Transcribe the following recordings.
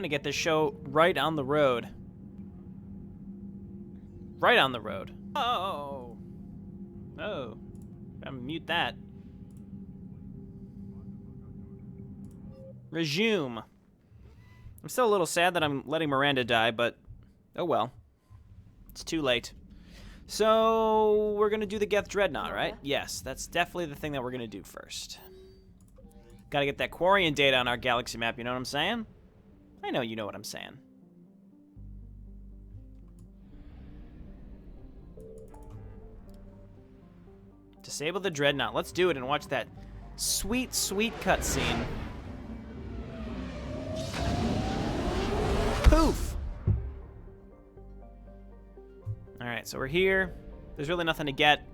gonna get this show right on the road. Right on the road. Oh. Oh. I'm gonna mute that. Resume. I'm still a little sad that I'm letting Miranda die, but oh well. It's too late. So, we're gonna do the Geth Dreadnought, right? Yes, that's definitely the thing that we're gonna do first. Gotta get that Quarian data on our galaxy map, you know what I'm saying? I know you know what I'm saying. Disable the Dreadnought. Let's do it and watch that sweet, sweet cutscene. Poof! Alright, so we're here. There's really nothing to get.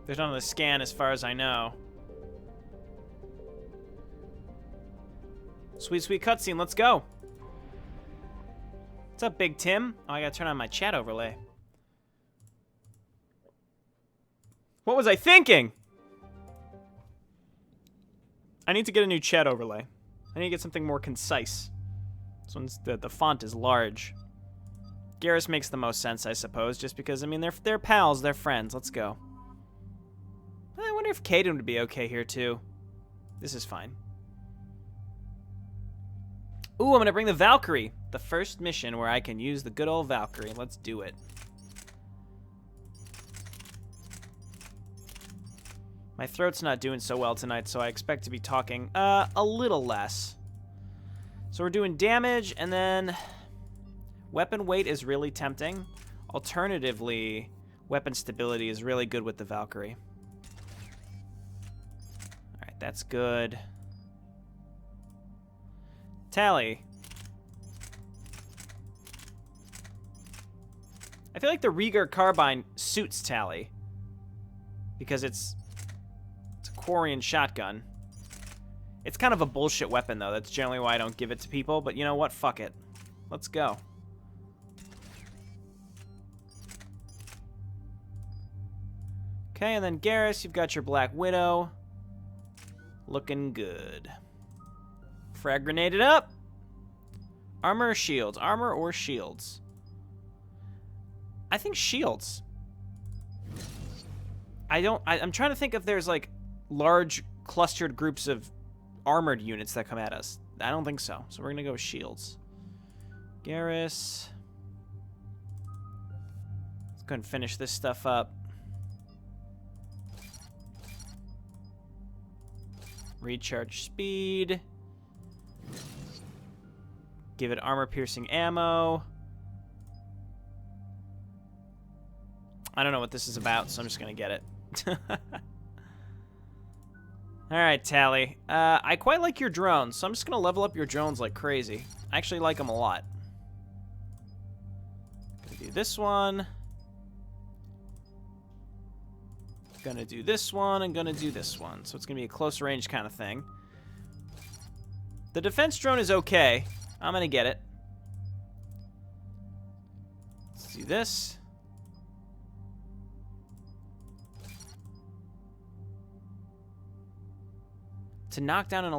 There's nothing to scan as far as I know. Sweet, sweet cutscene. Let's go. What's up, Big Tim? Oh, I gotta turn on my chat overlay. What was I thinking? I need to get a new chat overlay. I need to get something more concise. This one's the font is large. Garrus makes the most sense, I suppose, just because, I mean, they're pals, they're friends. Let's go. I wonder if Caden would be okay here, too. This is fine. Ooh, I'm gonna bring the Valkyrie. The first mission where I can use the good old Valkyrie. Let's do it. My throat's not doing so well tonight, so I expect to be talking a little less. So we're doing damage, and then weapon weight is really tempting. Alternatively, weapon stability is really good with the Valkyrie. All right, that's good. Tally. I feel like the Rieger carbine suits Tally because it's a Quarian shotgun. It's kind of a bullshit weapon, though. That's generally why I don't give it to people. But you know what? Fuck it. Let's go. Okay, and then Garrus, you've got your Black Widow. Looking good. Frag grenade it up. Armor or shields? Armor or shields? I think shields. I'm trying to think if there's like large clustered groups of armored units that come at us. I don't think so. So we're gonna go with shields. Garrus. Let's go ahead and finish this stuff up. Recharge speed. Give it armor-piercing ammo. I don't know what this is about, so I'm just going to get it. Alright, Tally. I quite like your drones, so I'm just going to level up your drones like crazy. I actually like them a lot. Gonna do this one. Gonna do this one, and gonna do this one. So it's going to be a close range kind of thing. The defense drone is okay. I'm gonna get it. Let's do this. To knock down an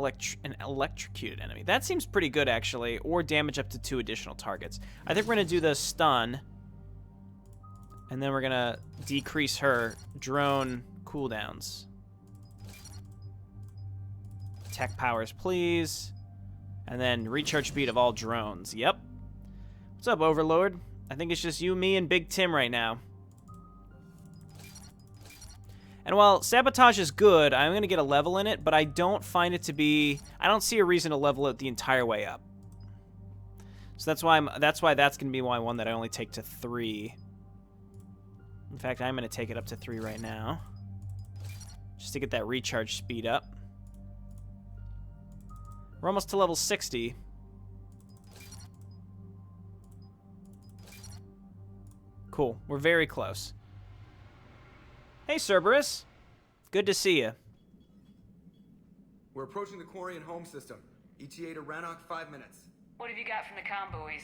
electrocuted enemy. That seems pretty good, actually. Or damage up to 2 additional targets. I think we're gonna do the stun. And then we're gonna decrease her drone cooldowns. Tech powers, please. And then recharge speed of all drones. Yep. What's up, Overlord? I think it's just you, me, and Big Tim right now. And while Sabotage is good, I'm going to get a level in it, but I don't find it to be... I don't see a reason to level it the entire way up. So that's why that's going to be one that I only take to 3. In fact, I'm going to take it up to 3 right now. Just to get that recharge speed up. We're almost to level 60. Cool. We're very close. Hey, Cerberus. Good to see you. We're approaching the Quarian home system. ETA to Rannoch, 5 minutes. What have you got from the comm buoys?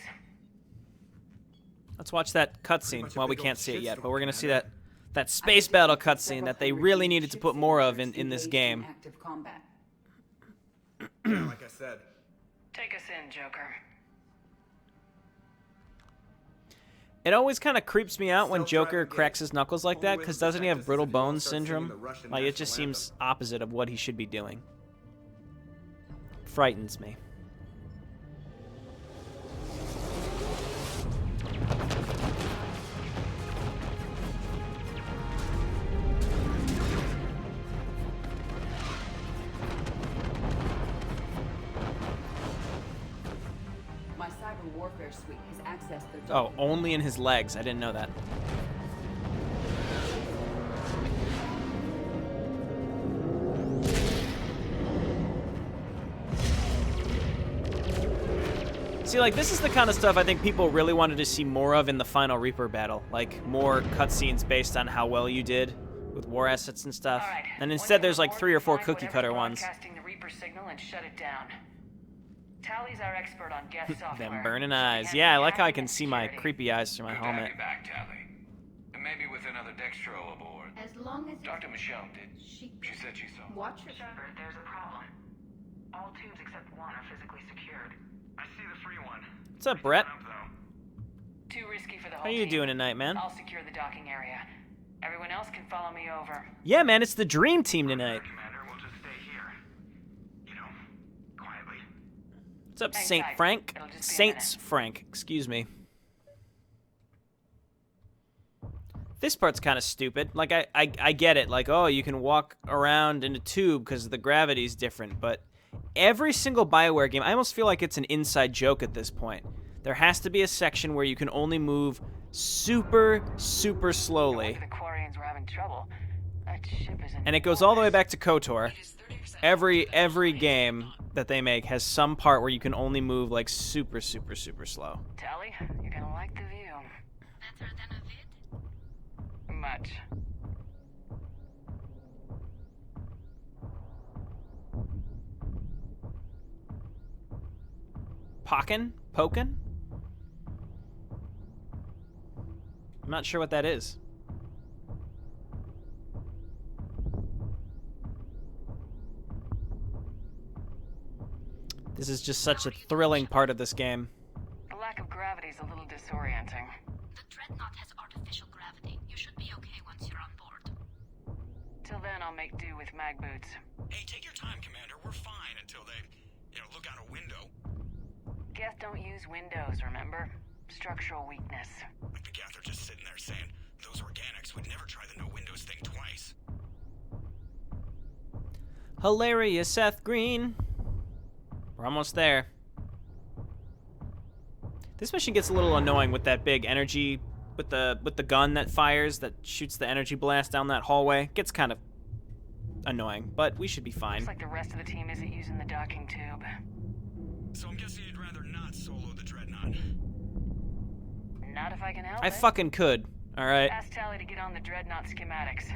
Let's watch that cutscene. Well, we can't see it yet, but we're going to see that space battle cutscene that they really needed to put more of in this game. Active combat. Yeah, like I said, Take us in, Joker. It always kind of creeps me out when Self-driving Joker gate. cracks his knuckles like Only that, way because to doesn't he protect have us brittle is if you all bones start singing syndrome? the Russian Like, it just national seems opposite of what he should be doing. Frightens me. My cyber warfare suite has accessed their Oh, only in his legs. I didn't know that. See, like, this is the kind of stuff I think people really wanted to see more of in the final Reaper battle. Like, more cutscenes based on how well you did with war assets and stuff. All right. And Once instead you're there's like aboard, 3 or 4 find cookie cutter whatever's ones. broadcasting the Reaper signal and shut it down. Tally's our expert on Geth software. Them burning She eyes. has Yeah, I the like how I hacking can and see my security. creepy eyes through my Good to have helmet. you back, Tally. And maybe with another Dextro aboard. As long as Dr. Michelle did. she She said she saw. watch her. Shepard, there's a problem. All tubes except one are physically secured. I see the free one. What's up, Brett? Too risky for the whole How you team. doing tonight, man? I'll secure the docking area. Everyone else can follow me over. Yeah, man, it's the dream team tonight. Commander, we'll just stay here. You know, quietly. What's up, Hang Saint tight. Frank? It'll just be a Saints Frank, excuse me. This part's kind of stupid. Like, I get it. Like, oh, you can walk around in a tube because the gravity's different. But every single BioWare game, I almost feel like it's an inside joke at this point. There has to be a section where you can only move super, super slowly. The Quarians were having trouble. That ship is And it goes all the way back to KOTOR. Every game that they make has some part where you can only move like super, super, super slow. Tally, you're gonna like the view. Better than a vid? Much. Pokin? I'm not sure what that is. This is just such a thrilling part of this game. The lack of gravity is a little disorienting. The Dreadnought has artificial gravity. You should be okay once you're on board. Till then, I'll make do with mag boots. Hey, take your time, Commander. We're fine until they, look out a window. Geth don't use windows, remember? Structural weakness. Like the Geth are just sitting there saying, those organics would never try the no windows thing twice. Hilarious, Seth Green. We're almost there. This mission gets a little annoying with that big energy, with the gun that fires, that shoots the energy blast down that hallway. Gets kind of annoying, but we should be fine. Looks like the rest of the team isn't using the docking tube. So I'm guessing you'd rather not solo the Dreadnought. Not if I can help I it. fucking could, alright? Ask Tally to get on the Dreadnought schematics.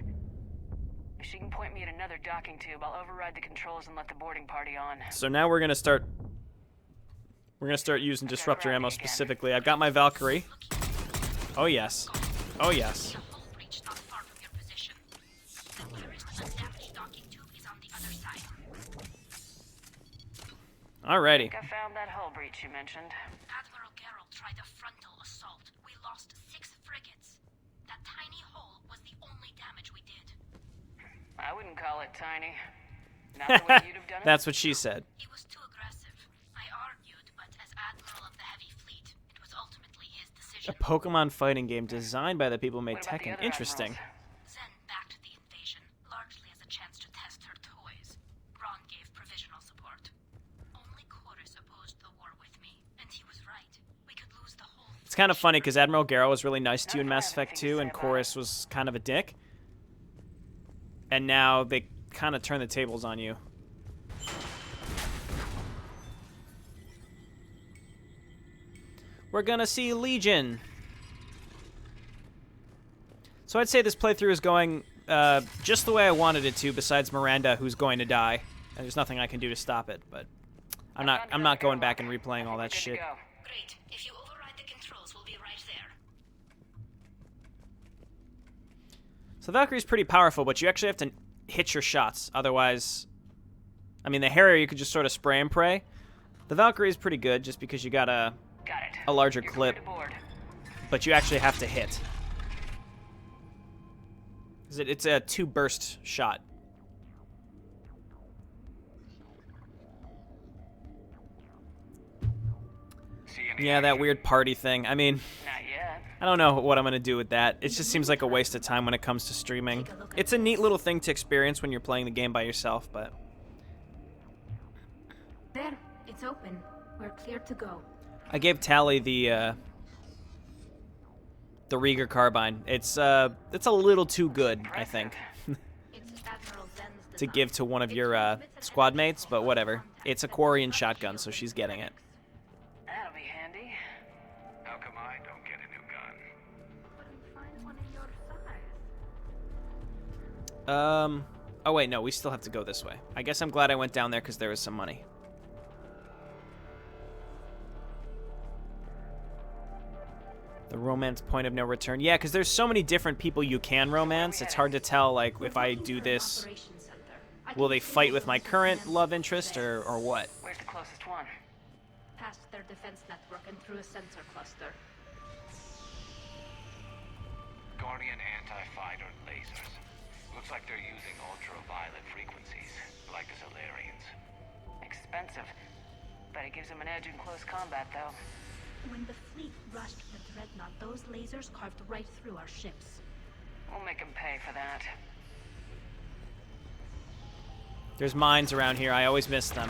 If she can point me at another docking tube, I'll override the controls and let the boarding party on. So now we're gonna start using disruptor ammo specifically. I've got my Valkyrie. Oh yes. Oh yes. A hull breach not far from your position. The nearest undamaged docking tube is on the other side. Alrighty. I found that hull breach you mentioned. Admiral Geralt tried a frontal assault. We lost 6 frigates. That tiny hole was the only damage we did. I wouldn't call it tiny. Not the way you'd have done it. That's what she said. He was too aggressive. I argued, but as Admiral of the Heavy Fleet, it was ultimately his A decision. Pokemon fighting game designed by the people who made What about the Tekken. other Interesting. admirals? Zen backed the invasion, largely as a chance to test her toys. Ron gave provisional support. Only Chorus opposed the war with me, and he was right. We could lose the whole. It's kind of funny because Admiral Garrow was really nice to you in Mass Effect 2, and Chorus was kind of a dick. And now they kind of turn the tables on you. We're gonna see Legion. So I'd say this playthrough is going just the way I wanted it to, besides Miranda, who's going to die. And there's nothing I can do to stop it, but I'm not going back and replaying all that shit. Great. If you override the controls, we'll be right there. So Valkyrie's pretty powerful, but you actually have to hit your shots. Otherwise, I mean, the Harrier you could just sort of spray and pray, The Valkyrie is pretty good just because you got a larger You're clip, clear to board. but you actually have to hit. It's a 2-burst shot. Yeah, that weird party thing. I mean, Not yet. I don't know what I'm going to do with that. It just seems like a waste of time when it comes to streaming. It's a neat little thing to experience when you're playing the game by yourself, but... There, it's open. We're clear to go. I gave Tally the Rieger carbine. It's a little too good, I think, It's Admiral Zen's to give to one of your squad mates, but whatever. It's a Quarian shotgun, so she's getting it. That'll be handy. How come I don't get a new gun? Couldn't find one in your size. Oh wait, no, we still have to go this way. I guess I'm glad I went down there because there was some money. The romance point of no return. Yeah, because there's so many different people you can romance. It's hard to tell, like, if I do this, will they fight with my current love interest or what? Where's the closest one? Past their defense network and through a sensor cluster. Guardian anti-fighter lasers. Looks like they're using ultraviolet frequencies, like the Solarians. Expensive. But it gives them an edge in close combat, though. When the fleet rushed the Dreadnought, those lasers carved right through our ships. We'll make them pay for that. There's mines around here. I always miss them.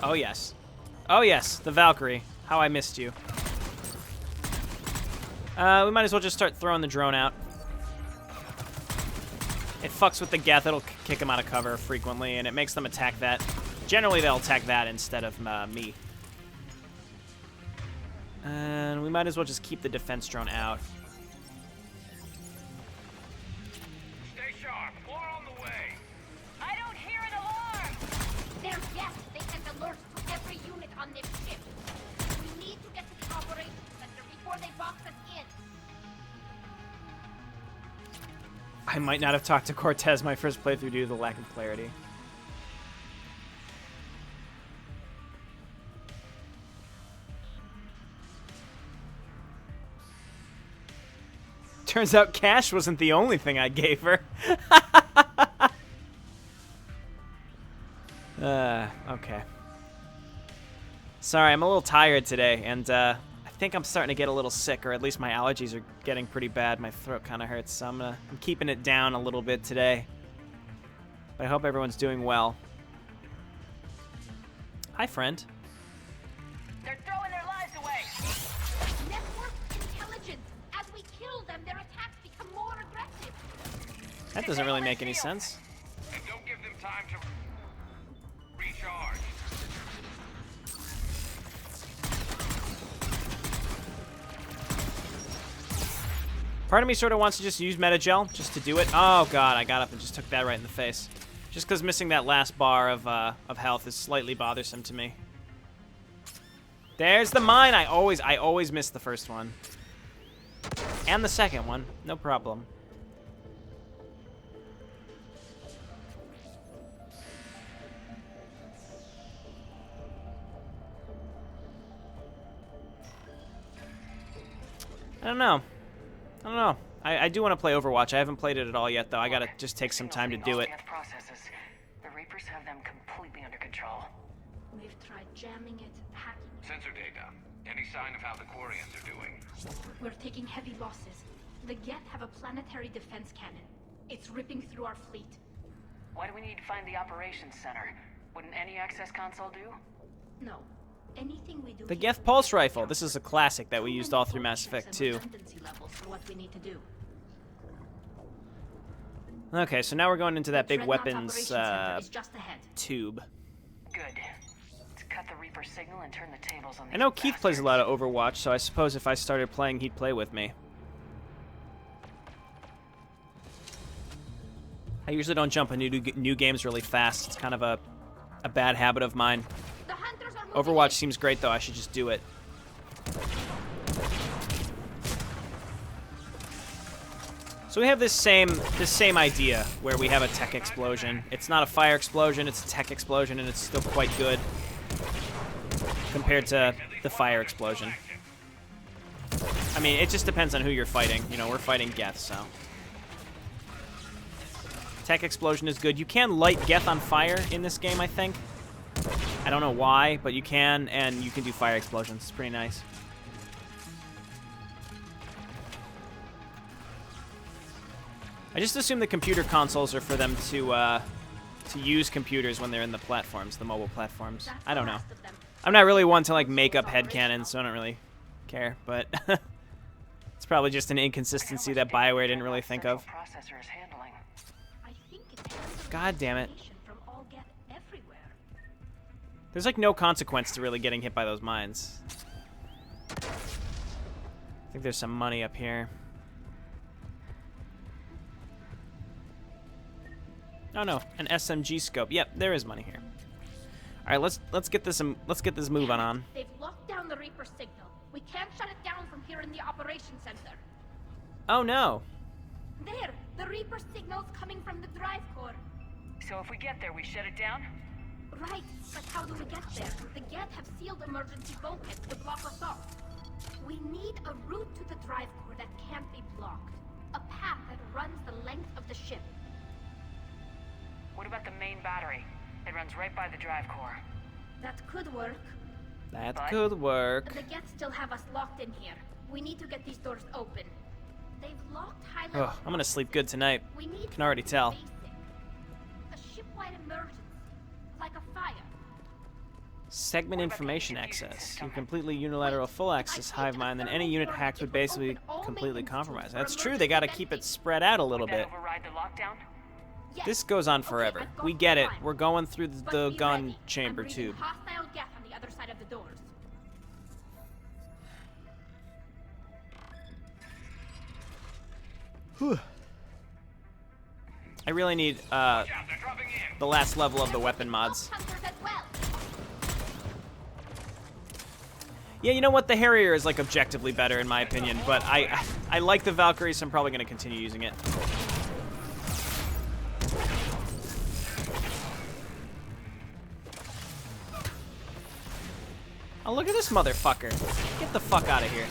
Oh, yes. Oh, yes. The Valkyrie. How I missed you. We might as well just start throwing the drone out. It fucks with the Geth. It'll kick them out of cover frequently, and it makes them attack that. Generally, they'll attack that instead of me. And we might as well just keep the defense drone out. Stay sharp. More on the way. I don't hear an alarm! They're yes, they sent alerts to every unit on this ship. We need to get to the operations center before they box us in. I might not have talked to Cortez my first playthrough due to the lack of clarity. Turns out cash wasn't the only thing I gave her. Okay. Sorry, I'm a little tired today, and I think I'm starting to get a little sick, or at least my allergies are getting pretty bad. My throat kind of hurts, so I'm keeping it down a little bit today. But I hope everyone's doing well. Hi, friend. They're throwing their lives away! Network intelligence. As we kill them, their attacks become more aggressive. That doesn't really make any sense. And don't give them time to recharge. Part of me sort of wants to just use Metagel, just to do it. Oh god, I got up and just took that right in the face. Just because missing that last bar of health is slightly bothersome to me. There's the mine! I always miss the first one. And the second one, no problem. I don't know. I do want to play Overwatch. I haven't played it at all yet, though. I gotta just take some time to do it. Processes. The Reapers have them completely under control. We've tried jamming it, hacking it. Sensor data. Any sign of how the Quarians are doing? We're taking heavy losses. The Geth have a planetary defense cannon. It's ripping through our fleet. Why do we need to find the operations center? Wouldn't any access console do? No. Anything we do The here Geth will Pulse get Rifle. down. This is a classic that we Too used many all through Mass functions Effect and 2. redundancy levels for what we need to do. Okay, so now we're going into that big Dreadnought's weapons operations center is just ahead. tube. Good. Let's cut the Reaper signal and turn the tables on these I know Keith plays a bastards. lot of Overwatch, so I suppose if I started playing, he'd play with me. I usually don't jump into new games really fast. It's kind of a bad habit of mine. The hunters are moving Overwatch in. seems great, though. I should just do it. So we have this same idea where we have a tech explosion. It's not a fire explosion, it's a tech explosion, and it's still quite good compared to the fire explosion. I mean, it just depends on who you're fighting. You know, we're fighting Geth, so. Tech explosion is good. You can light Geth on fire in this game, I think. I don't know why, but you can, and you can do fire explosions. It's pretty nice. I just assume the computer consoles are for them to use computers when they're in the platforms, the mobile platforms. I don't know. I'm not really one to like make up headcanons, so I don't really care, but it's probably just an inconsistency that BioWare didn't really think of. God damn it. There's like no consequence to really getting hit by those mines. I think there's some money up here. Oh no, an SMG scope. Yep, there is money here. All right, let's get this move on. They've locked down the Reaper signal. We can't shut it down from here in the operations center. Oh no. There, the Reaper signal's coming from the drive core. So if we get there, we shut it down? Right, but how do we get there? The Geth have sealed emergency bulkheads to block us off. We need a route to the drive core that can't be blocked. A path that runs the length of the ship. What about the main battery? It runs right by the drive core. That could work. That could work. The Geth still have us locked in here. We need to get these doors open. They've locked high-level. Oh, I'm gonna sleep good tonight. We need Can already tell. basic. A ship-wide emergency, like a fire. Segment information access. You completely unilateral full access hive mind, then any unit hacked would basically completely compromise. That's true. They gotta keep it spread out a little Would that bit. override the lockdown? Yes. This goes on forever. Okay, We get it. fine. We're going through But the be gun ready. chamber I'm breathing tube. hostile Geth on the other side of the doors. I really need Yeah, they're dropping in. the last level of the weapon mods. Hunters as well. Yeah, you know what? The Harrier is like objectively better in my opinion, but I like the Valkyrie, so I'm probably gonna continue using it. Oh, look at this motherfucker. Get the fuck out of here.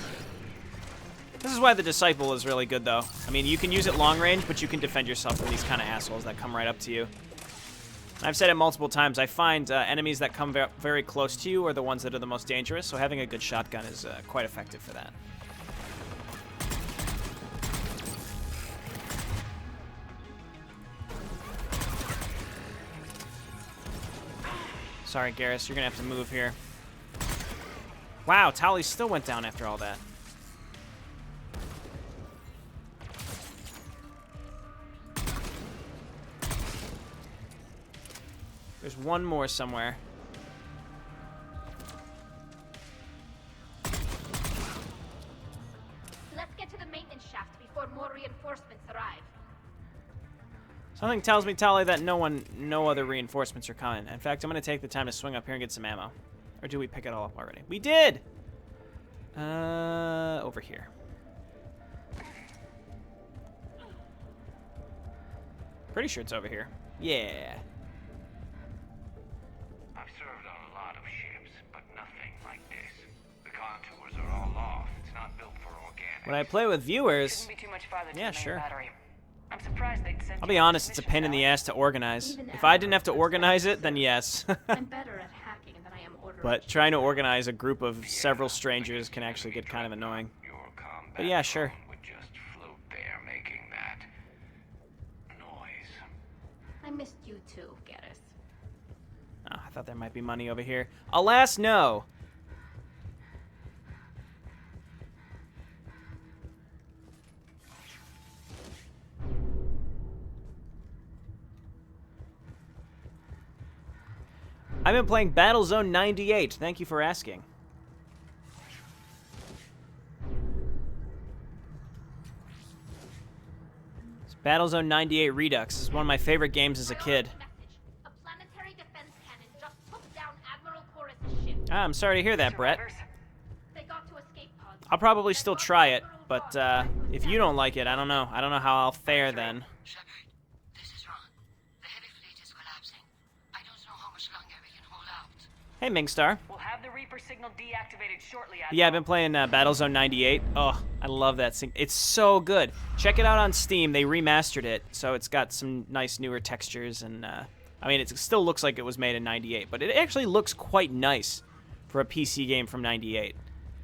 This is why the Disciple is really good, though. I mean, you can use it long range, but you can defend yourself from these kind of assholes that come right up to you. And I've said it multiple times. I find enemies that come very close to you are the ones that are the most dangerous, so having a good shotgun is quite effective for that. Sorry, Garrus, you're gonna have to move here. Wow, Tali still went down after all that. There's one more somewhere. Let's get to the maintenance shaft before more reinforcements arrive. Something tells me, Tali, that no other reinforcements are coming. In fact, I'm gonna take the time to swing up here and get some ammo. Or do we pick it all up already? We did! Over here. Pretty sure it's over here. Yeah. I've served on a lot of ships, but nothing like this. The contours are all off. It's not built for organic. When I play with viewers, Shouldn't be too much farther to yeah, the main sure. battery. I'm surprised they'd send I'll you be on honest, it's a mission pain in the now. ass to organize. Even If I didn't have to organize it, then yes. I'm better at hacking than I am ordering. But trying to organize a group of several strangers can actually get kind of annoying. Your combat But yeah, sure. drone would just float there making that noise. I missed you too, Garrus. Oh, I thought there might be money over here. Alas, no. I've been playing Battlezone 98. Thank you for asking. It's Battlezone 98 Redux. This is one of my favorite games as a kid. A planetary defense cannon just took down Admiral Chorus' ship. Ah, I'm sorry to hear that, Brett. Survivors? They got to escape pods. I'll probably still try it. Admiral but if you don't like it, I don't know. I don't know how I'll fare then. Shepard, this is Ron. The heavy fleet is collapsing. I don't know how much longer we can hold out. Hey, Mingstar. We'll have the Reaper signal deactivated shortly. Yeah, I've been playing Battlezone 98. Oh, I love that thing. It's so good. Check it out on Steam. They remastered it, so it's got some nice newer textures. And I mean, it still looks like it was made in 98, but it actually looks quite nice for a PC game from 98.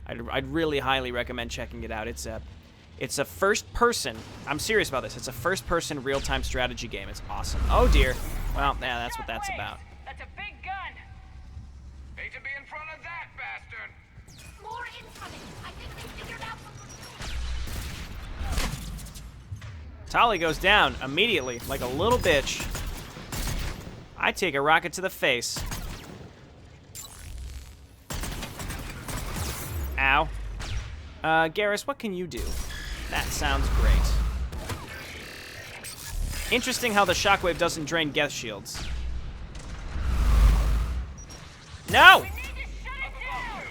I'd really highly recommend checking it out. It's a first-person. I'm serious about this. It's a first-person real-time strategy game. It's awesome. Oh dear. Well, yeah, that's what that's about. That's a big gun. Hate to be in front of that bastard. More incoming. I think they figured out what Tali goes down immediately, like a little bitch. I take a rocket to the face. Ow. Garrus, what can you do? That sounds great. Interesting how the shockwave doesn't drain Geth shields. No! We need to shut it down.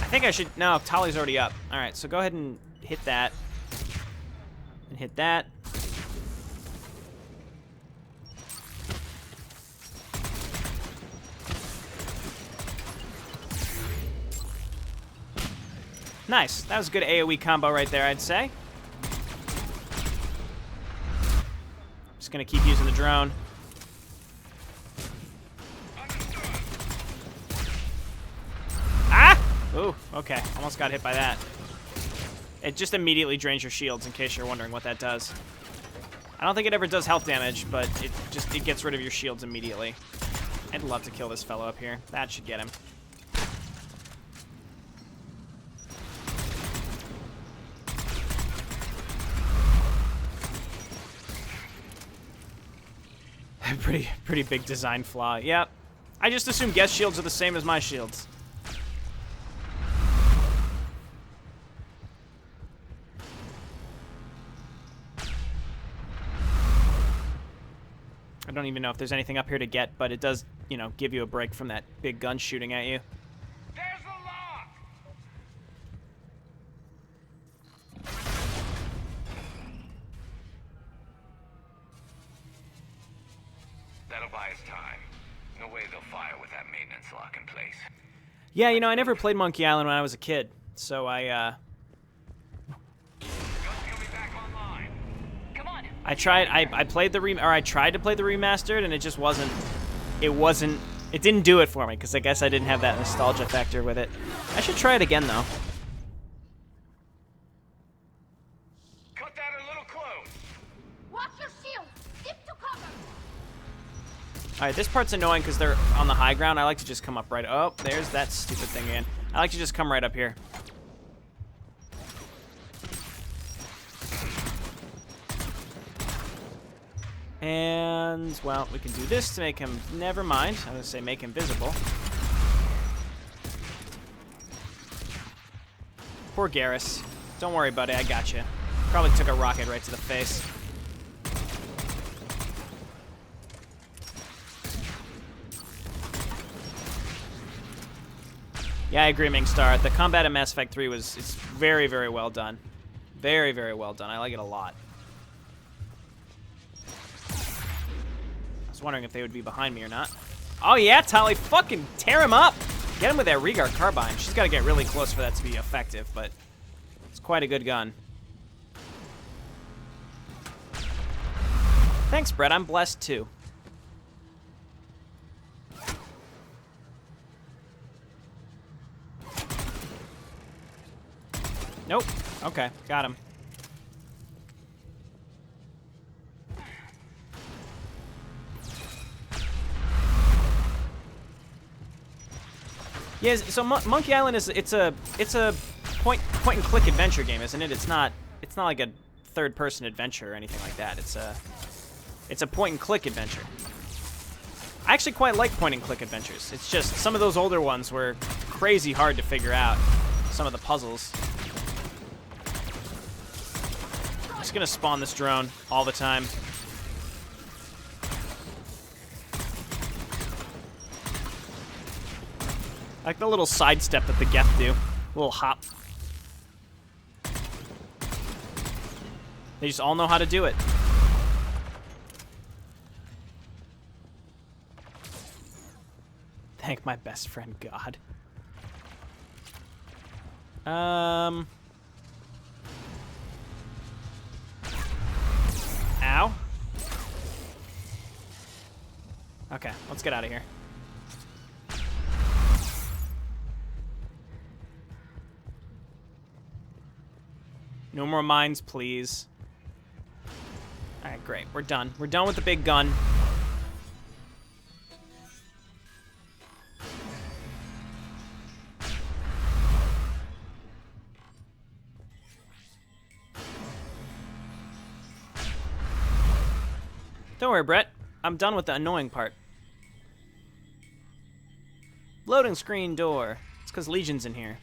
I think I should... No, Tali's already up. Alright, so go ahead and hit that. And hit that. Nice. That was a good AoE combo right there, I'd say. Just gonna keep using the drone. Ah! Ooh, okay. Almost got hit by that. It just immediately drains your shields, in case you're wondering what that does. I don't think it ever does health damage, but it gets rid of your shields immediately. I'd love to kill this fellow up here. That should get him. Pretty big design flaw. Yep. I just assume Geth shields are the same as my shields. I don't even know if there's anything up here to get, but it does, you know, give you a break from that big gun shooting at you. There's the lock. That'll buy us time. No way they'll fire with that maintenance lock in place. Yeah, you know, I never played Monkey Island when I was a kid, so Gun's gonna be back online. Come on. I tried to play the remastered, and it just wasn't, it didn't do it for me, because I guess I didn't have that nostalgia factor with it. I should try it again, though. Cut that a little close. Watch your shield. Dip to cover. Alright, this part's annoying because they're on the high ground. I like to just come up right... Oh, there's that stupid thing again. I like to just come right up here. And, well, we can do this to make him... Never mind. I was going to say make him visible. Poor Garrus. Don't worry, buddy. I got you. Probably took a rocket right to the face. Yeah, I agree, Mingstar. The combat in Mass Effect 3 it's very, very well done. Very, very well done. I like it a lot. I was wondering if they would be behind me or not. Oh yeah, Tali, fucking tear him up! Get him with that Regard carbine. She's got to get really close for that to be effective, but it's quite a good gun. Thanks, Brett. I'm blessed too. Nope. Okay, got him. Yeah, so Monkey Island it's a point and click adventure game, isn't it? It's not like a third person adventure or anything like that. It's a point and click adventure. I actually quite like point and click adventures. It's just some of those older ones were crazy hard to figure out. Some of the puzzles. I'm just gonna spawn this drone all the time. I like the little sidestep that the Geth do. Little hop. They just all know how to do it. Thank my best friend, God. Ow. Okay, let's get out of here. No more mines, please. Alright, great. We're done. We're done with the big gun. Don't worry, Brett. I'm done with the annoying part. Loading screen door. It's because Legion's in here.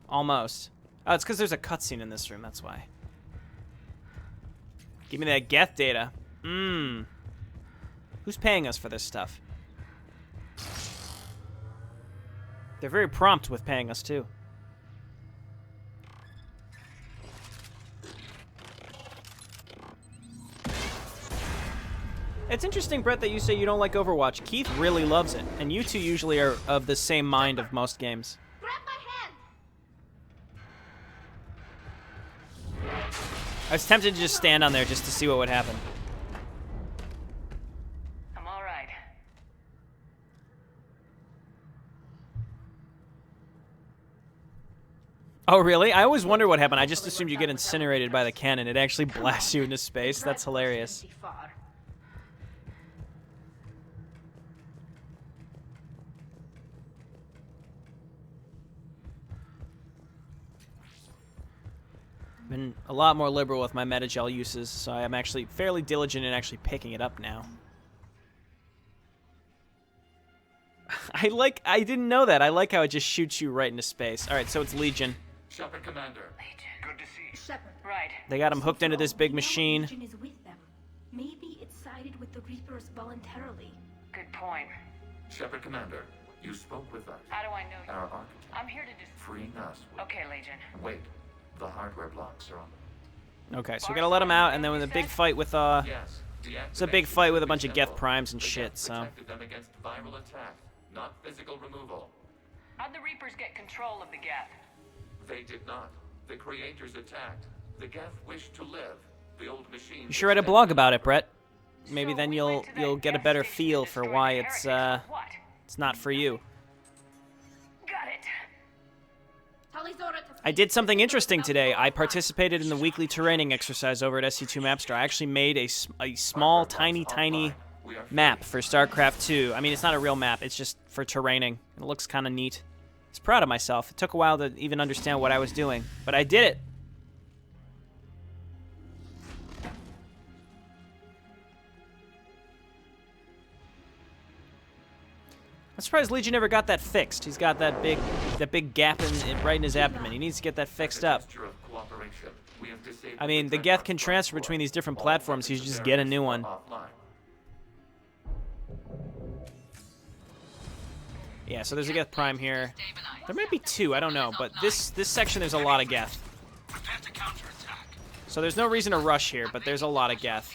Almost. Oh, it's because there's a cutscene in this room, that's why. Give me that Geth data. Who's paying us for this stuff? They're very prompt with paying us, too. It's interesting, Brett, that you say you don't like Overwatch. Keith really loves it, and you two usually are of the same mind of most games. Grab my hand! I was tempted to just stand on there just to see what would happen. I'm all right. Oh, really? I always wonder what happened. I just assumed you get incinerated by the cannon. It actually blasts you into space. That's hilarious. Been a lot more liberal with my Metagel uses, so I'm actually fairly diligent in actually picking it up now. I didn't know that. I like how it just shoots you right into space. All right, so it's Legion. Shepard Commander. Good to see you. Shepard. Right. They got him hooked into this big machine. Legion is with them. Maybe it sided with the Reapers voluntarily. Good point. Shepard Commander, you spoke with us. How do I know you? Our architect. I'm here to just... Freeing us. Okay, Legion. Wait. The hardware blocks are on. Okay, so we gotta let him out, and then with a big fight with Yes. it's a big fight with a bunch of Geth primes and shit. So Protected them against viral attack, not physical removal. How'd the Reapers get control of the Geth? They did not. The creators attacked. The Geth wished to live. The old machine. you should write a blog about it, Brett. Maybe So then we went you'll to that get a gas better station feel to for destroy why the it's heretics, or what? it's not for you. Got it. I did something interesting today. I participated in the weekly terraining exercise over at SC2 Mapster. I actually made a small, tiny map for StarCraft 2. I mean, it's not a real map. It's just for terraining. It looks kind of neat. I was proud of myself. It took a while to even understand what I was doing, but I did it. I'm surprised Legion never got that fixed. He's got that big gap right in his abdomen. He needs to get that fixed up. I mean, the Geth can transfer between these different platforms. You just get a new one. Yeah, so there's a Geth Prime here. There might be two, I don't know, but this section there's a lot of Geth. So there's no reason to rush here, but there's a lot of Geth.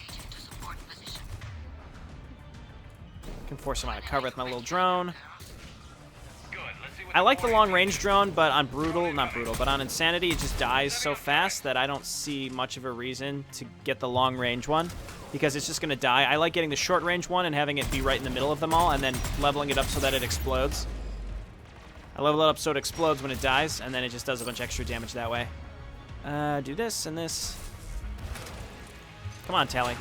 Can force him out of cover with my little drone. I like the long-range drone, but on but on Insanity, it just dies so fast that I don't see much of a reason to get the long-range one, because it's just going to die. I like getting the short-range one and having it be right in the middle of them all, and then leveling it up so that it explodes. I level it up so it explodes when it dies, and then it just does a bunch of extra damage that way. Do this and this. Come on, Tally.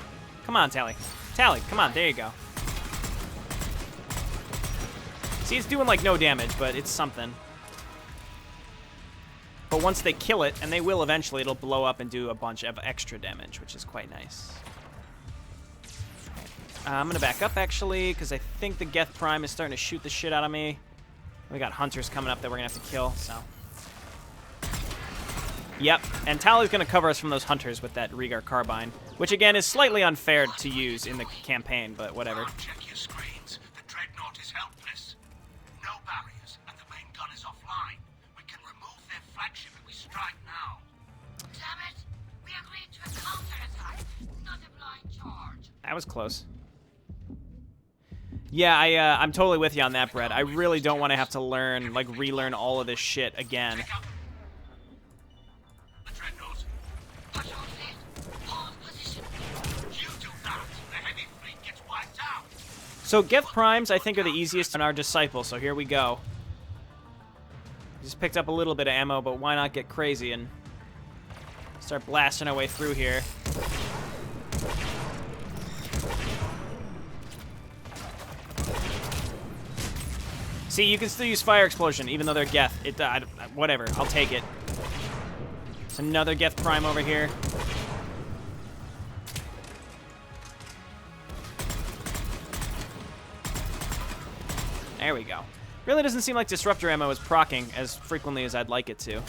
Come on, Tally. Tally, come on, there you go. See, it's doing like no damage, but it's something. But once they kill it, and they will eventually, it'll blow up and do a bunch of extra damage, which is quite nice. I'm going to back up, actually, because I think the Geth Prime is starting to shoot the shit out of me. We got hunters coming up that we're going to have to kill, so. Yep, and Tally's going to cover us from those hunters with that Rhaegar Carbine, which, again, is slightly unfair to use in the campaign, but whatever. Check your screens. The Dreadnought is helpless. No barriers, and the main gun is offline. We can remove That was close. Yeah, I'm totally with you on that, Brett. I really don't want to have to learn, like, relearn all of this shit again. The dreadnought. Patrol fleet. Hold position. You do that. The heavy fleet gets wiped out. So Geth Primes, I think, are the easiest in our Disciple, so here we go. Just picked up a little bit of ammo, but why not get crazy and start blasting our way through here. See, you can still use Fire Explosion, even though they're Geth. Whatever, I'll take it. There's another Geth Prime over here. There we go. Really doesn't seem like Disruptor ammo is proccing as frequently as I'd like it to.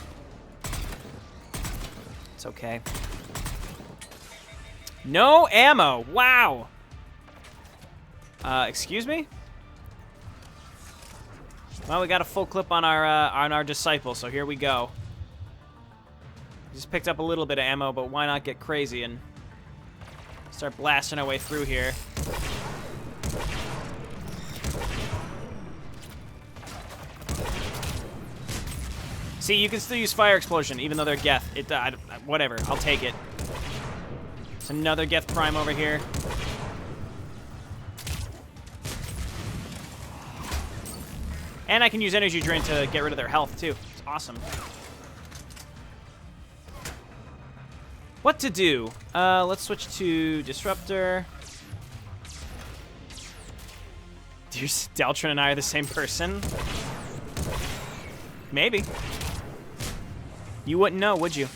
It's okay. No ammo! Wow! Excuse me? Well, we got a full clip on our Disciple, so here we go. Just picked up a little bit of ammo, but why not get crazy and start blasting our way through here. See, you can still use Fire Explosion, even though they're Geth. Whatever, I'll take it. There's another Geth Prime over here. And I can use Energy Drain to get rid of their health, too. It's awesome. What to do? Let's switch to Disruptor. Deltron and I are the same person? Maybe. You wouldn't know, would you?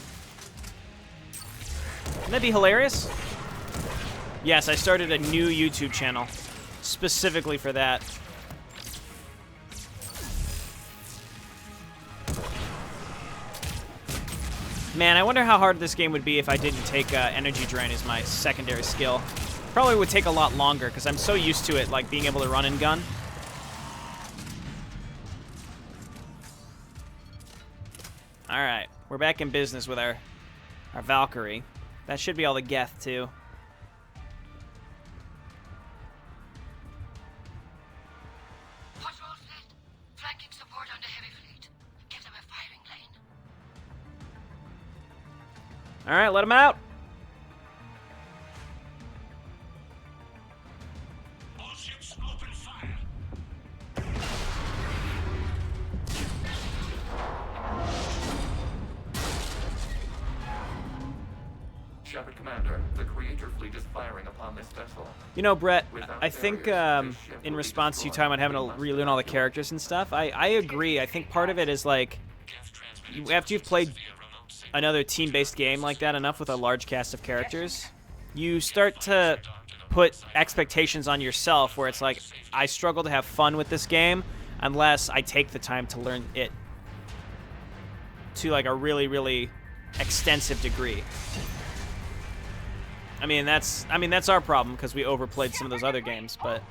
Wouldn't that be hilarious? Yes, I started a new YouTube channel specifically for that. Man, I wonder how hard this game would be if I didn't take Energy Drain as my secondary skill. Probably would take a lot longer, because I'm so used to it, like being able to run and gun. Alright, we're back in business with our Valkyrie. That should be all the Geth, too. Patrol fleet. Flanking support on the heavy fleet. Give them a firing lane. Alright, let him out. All ships open fire. Shepard Commander, the Creator fleet is firing upon this vessel. You know, Brett, Without I think barriers, this ship in will be response to you destroyed. talking about having to relearn all the characters and stuff, I agree. I think part of it is like, after you've played another team-based game like that enough with a large cast of characters, you start to put expectations on yourself where it's like, I struggle to have fun with this game unless I take the time to learn it to like a really, really extensive degree. I mean, that's our problem because we overplayed some of those other games, but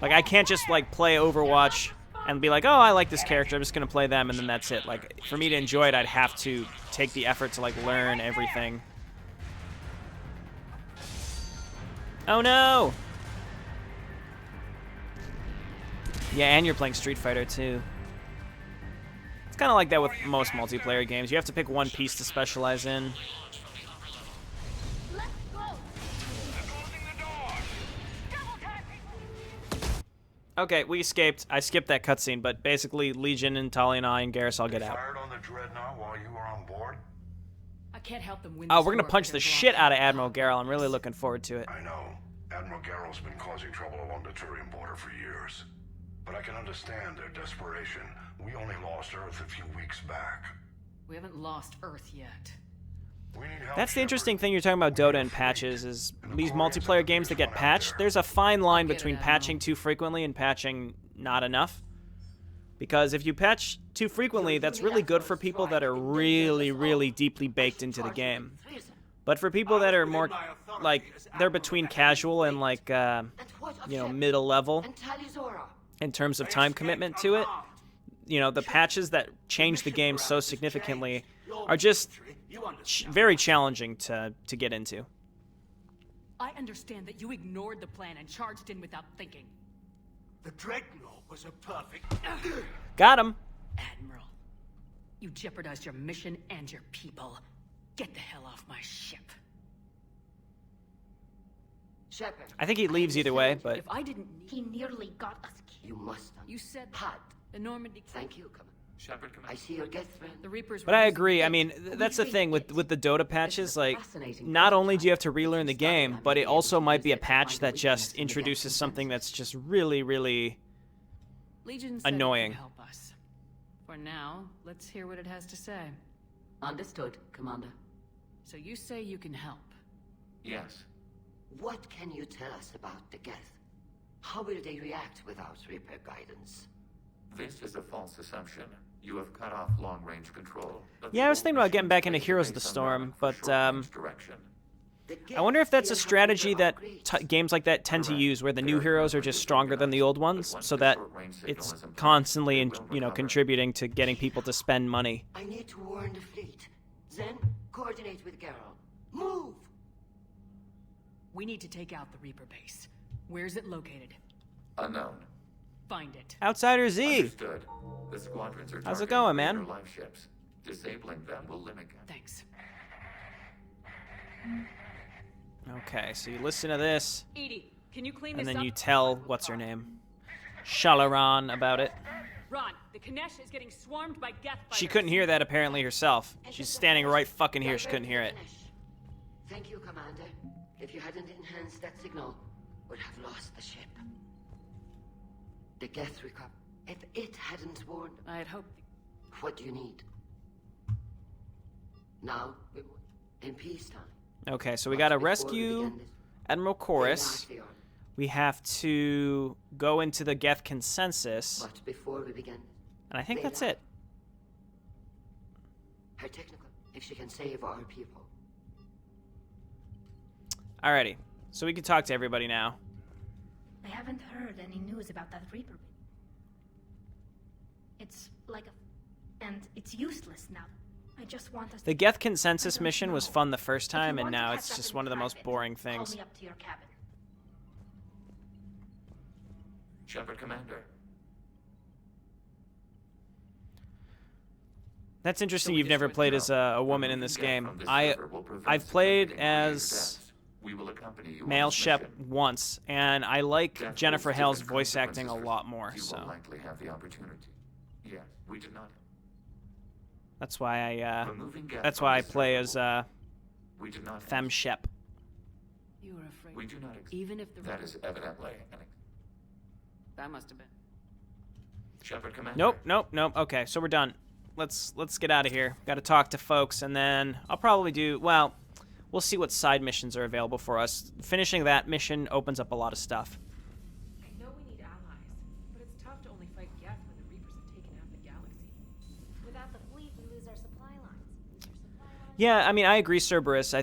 like I can't just like play Overwatch and be like, oh, I like this character, I'm just gonna play them, and then that's it. Like, for me to enjoy it, I'd have to take the effort to like learn everything. Oh no! Yeah, and you're playing Street Fighter too. It's kind of like that with most multiplayer games. You have to pick one piece to specialize in. Let's go. Okay, we escaped. I skipped that cutscene, but basically Legion and Tali and I and Garrus all get out. Fired on the dreadnought while you were on board? I can't help them win. Oh, this we're gonna war punch if the they're shit blocked. out of Admiral Garrel. I'm really looking forward to it. I know. Admiral Garrel's been causing trouble along the Turian border for years. But I can understand their desperation. We only lost Earth a few weeks back. We haven't lost Earth yet. We need help, That's the Shepard. interesting thing you're talking about Dota and patches is these multiplayer games that get patched, there's a fine line between patching too frequently and patching not enough. Because if you patch too frequently, that's really good for people that are really, really deeply baked into the game. But for people that are more, like, they're between casual and, like, you know, middle level And Talizora. in terms of time commitment to it, you know, the patches that change the game so significantly are just very challenging to get into. I understand that you ignored the plan and charged in without thinking. The Dreadnought was a perfect... Got him. Admiral, you jeopardized your mission and your people. Get the hell off my ship. Shepard. I think he leaves either way, but... If I didn't... He nearly got us killed. You must have. You said... Had. The Normandy... Thank you, Commander. Shepard, I see your guest friend. The Reapers... But I agree. I mean, that's the thing with the Dota patches. Like, not only do you have to relearn the game, but it also might be a patch that just introduces something that's just really, really Legion said annoying. It can help us. For now, let's hear what it has to say. Understood, Commander. So you say you can help? Yes. What can you tell us about the Geth? How will they react without Reaper guidance? This is a false assumption. You have cut off long-range control. Yeah, I was thinking about getting back into Heroes of the Storm, but I wonder if that's a strategy that games like that tend to use, where the new heroes are just stronger than the old ones, so that it's constantly, contributing to getting people to spend money. I need to warn the fleet. Then coordinate with Geralt. Move! We need to take out the Reaper base. Where's it located? Unknown. Find it. Outsider Z. Understood. The squadrons are How's it targeting going, man? Raider live ships. Disabling them will limit. Thanks. Okay, so you listen to this, Edie, can you clean and this then up? you tell what's her name, Shalaran, about it. Ron, the Kinesh is getting swarmed by Geth fighters. She couldn't hear that apparently herself. She's standing right fucking here. She couldn't hear it. Thank you, Commander. If you hadn't enhanced that signal, would have lost the ship. The Geth recover. If it hadn't warned, I had hoped. What do you need? Now, in peacetime. Okay, so we gotta rescue Admiral Chorus. We have to go into the Geth consensus. But before we begin, and I think that's it. Her technical, if she can save our people. Alrighty, so we can talk to everybody now. I haven't heard any news about that Reaper. It's like and it's useless now. I just want us. The Geth consensus mission was fun the first time, and now it's just one of the most boring things. Call me up to your cabin. Shepard, Commander. That's interesting. You've never played as a woman in this game. I've played as male Shep once, and I like Jennifer Hale's voice acting a lot more. So likely have the opportunity. Yeah, we did not. That's why I play as Femme Shep. You were afraid. We do not. Even if the that is evidently. That must have been. Shepard, Commander. Nope. Okay, so we're done. Let's get out of here. Got to talk to folks, and then I'll probably do. Well, we'll see what side missions are available for us. Finishing that mission opens up a lot of stuff. I know we need allies, but it's tough to only fight Geth when the Reapers have taken out the galaxy. Without the fleet, we lose our supply lines. Yeah, I mean, I agree, Cerberus.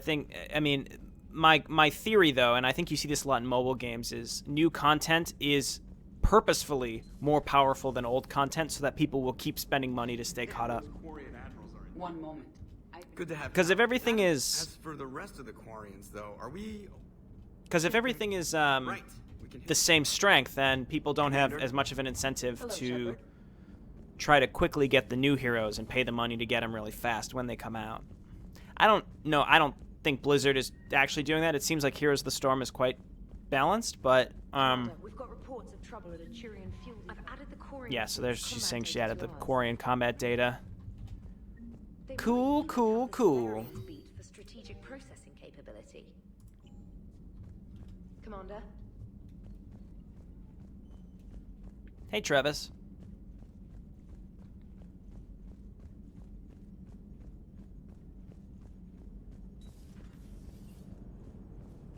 My theory, though, and I think you see this a lot in mobile games, is new content is purposefully more powerful than old content so that people will keep spending money to stay caught up. One moment. Good to have. Because if everything is... As for the rest of the Quarians, though, are we... Because if everything is the same strength, then people don't have as much of an incentive to try to quickly get the new heroes and pay the money to get them really fast when they come out. I don't think Blizzard is actually doing that. It seems like Heroes of the Storm is quite balanced, but We've got reports of trouble at a Turian fuel. I've added the Quarian. Yeah, so there's she's saying she added the Quarian combat data. Cool. For strategic processing capability. Commander. Hey, Travis.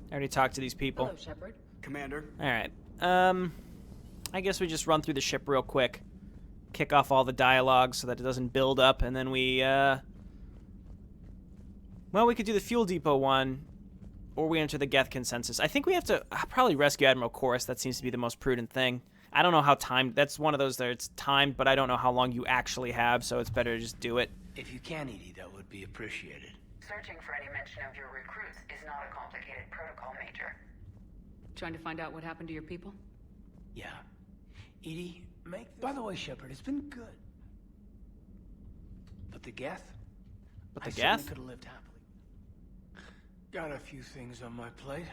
I already talked to these people. Hello, Shepard. Commander. All right. I guess we just run through the ship real quick. Kick off all the dialogue so that it doesn't build up, and then we, well, we could do the fuel depot one, or we enter the Geth consensus. I think we have to probably rescue Admiral Chorus. That seems to be the most prudent thing. I don't know how timed. That's one of those that it's timed, but I don't know how long you actually have, so it's better to just do it. If you can, Edie, that would be appreciated. Searching for any mention of your recruits is not a complicated protocol, Major. Trying to find out what happened to your people? Yeah. Edie, by the way, Shepard, it's been good. But the Geth? But the I Geth? certainly could have lived happily. Got a few things on my plate.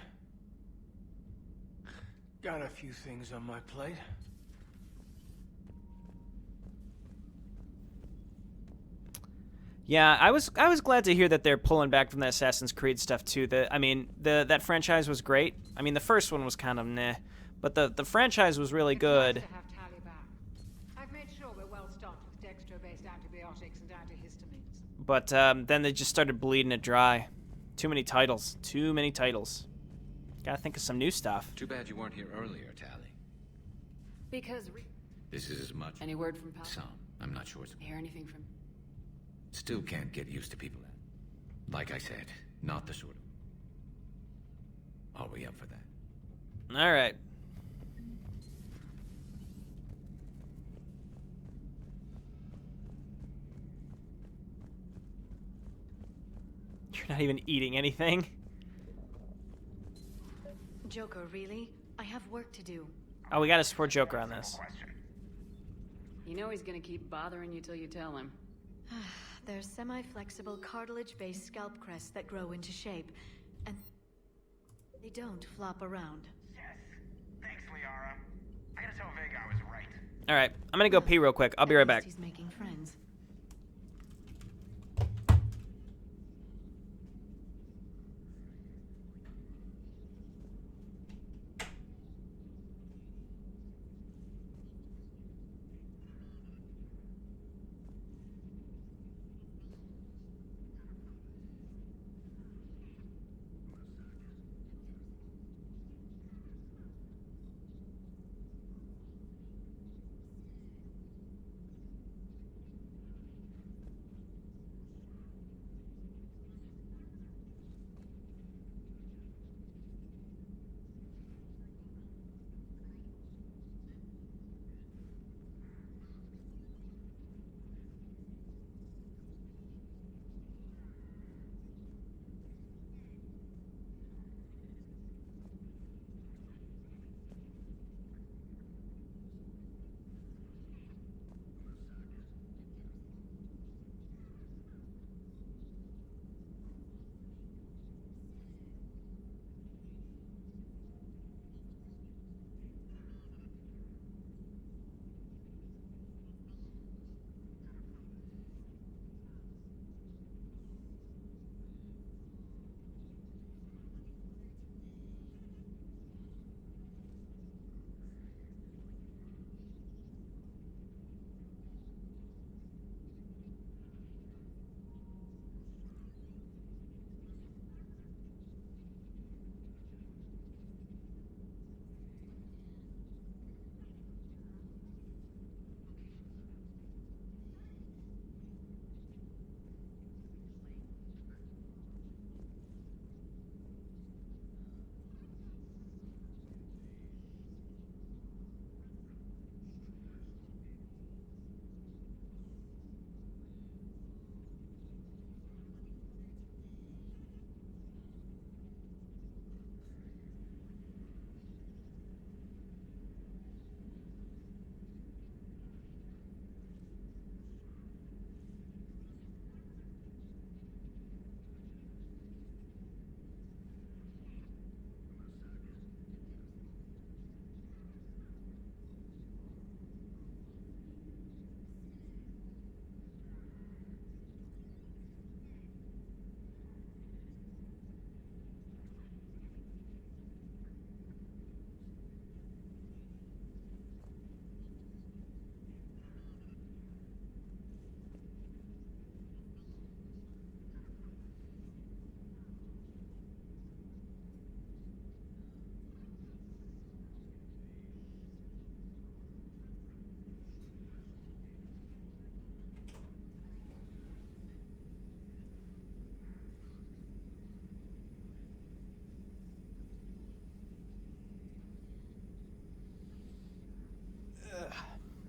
Yeah, I was glad to hear that they're pulling back from the Assassin's Creed stuff too. That franchise was great. I mean, the first one was kind of meh, but the franchise was really good. Nice to have Tally back. I've made sure we're well stocked with dextro-based antibiotics and antihistamines. But then they just started bleeding it dry. Too many titles. Gotta think of some new stuff. Too bad you weren't here earlier, Tally. Because... This is as much... Any word from Papa? Some. I'm not sure. Hear anything from... Still can't get used to people that... Like I said, not the sort of... Are we up for that? Alright. You're not even eating anything? Joker, really? I have work to do. Oh, we gotta support Joker on this. You know he's gonna keep bothering you till you tell him. They're semi-flexible cartilage-based scalp crests that grow into shape, and they don't flop around. Yes. Thanks, Liara. I gotta tell Vega I was right. Alright, I'm gonna go pee real quick. I'll be right back. He's making friends.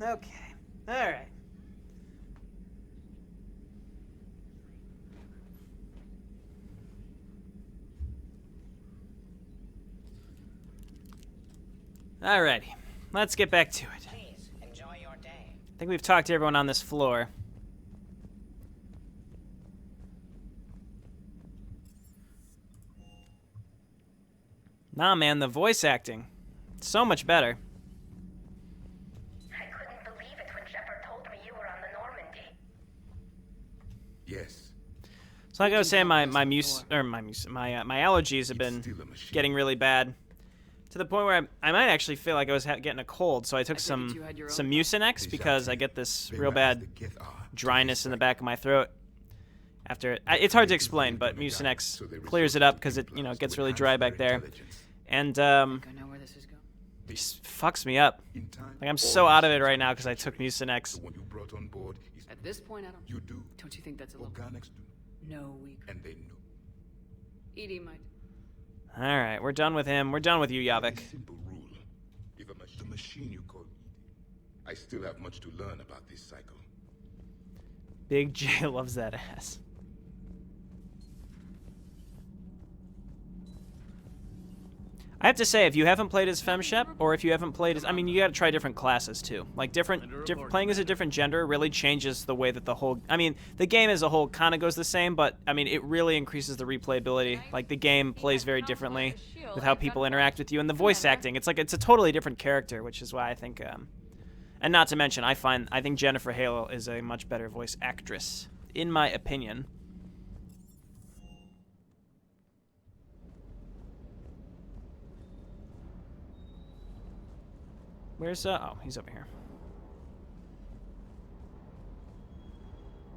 Okay. Alright. Alrighty, let's get back to it. Please enjoy your day. I think we've talked to everyone on this floor. Nah, man, the voice acting, so much better. I couldn't believe it when Shepard told me you were on the Normandy. Yes. So like I was saying, my allergies have been getting really bad, to the point where I might actually feel like I was getting a cold. So I took some Mucinex because I get this real bad dryness in the back of my throat. After it's hard to explain, but Mucinex clears it up because it gets really dry back there, and just fucks me up. Like I'm so out of it right now because I took Mucinex. At this point, I don't you think that's a little... No, we... And they knew. Edie might... All right, we're done with him. We're done with you, Yavik. Simple rule. If the machine you call Edie, I still have much to learn about this cycle. Big J loves that ass. I have to say, if you haven't played as FemShep, or if you haven't played as... I mean, you gotta try different classes, too. Like, playing as a different gender really changes the way that the whole... I mean, the game as a whole kind of goes the same, but, I mean, it really increases the replayability. Like, the game plays very differently with how people interact with you, and the voice acting. It's like, it's a totally different character, which is why I think... and not to mention, I think Jennifer Hale is a much better voice actress, in my opinion. Where's, oh, he's over here.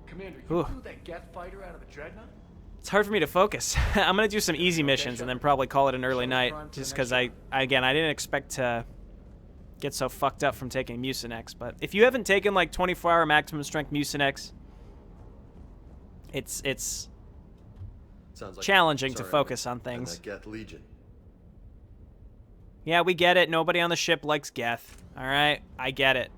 Commander, you blew that Geth fighter out of a dreadnought? It's hard for me to focus. I'm gonna do some easy missions and then probably call it an early night, just because I didn't expect to get so fucked up from taking Mucinex. But if you haven't taken like 24-hour maximum strength Mucinex, it's Sounds like challenging to focus on things. And that Geth Legion. Yeah, we get it. Nobody on the ship likes Geth. All right, I get it.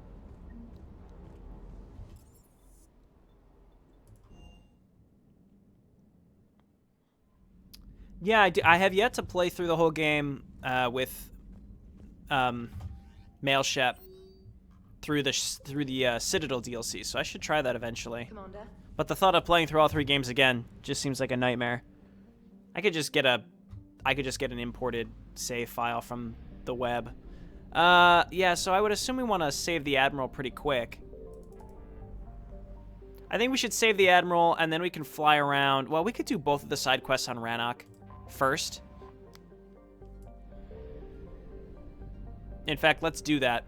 Yeah, I have yet to play through the whole game with Male Shep through the Citadel DLC, so I should try that eventually. Commander. But the thought of playing through all 3 games again just seems like a nightmare. I could just get an imported save file from the web. Yeah, so I would assume we want to save the Admiral pretty quick. I think we should save the Admiral, and then we can fly around. Well, we could do both of the side quests on Rannoch first. In fact, let's do that.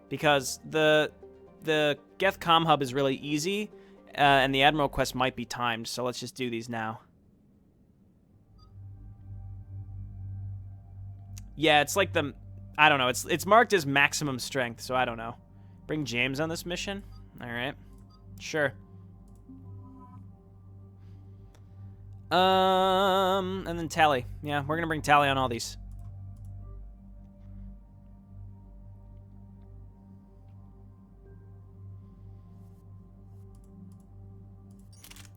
Because the Geth Comm Hub is really easy, and the Admiral quest might be timed, so let's just do these now. Yeah, it's like I don't know, it's marked as maximum strength, so I don't know. Bring James on this mission? Alright. Sure. And then Tally. Yeah, we're gonna bring Tally on all these.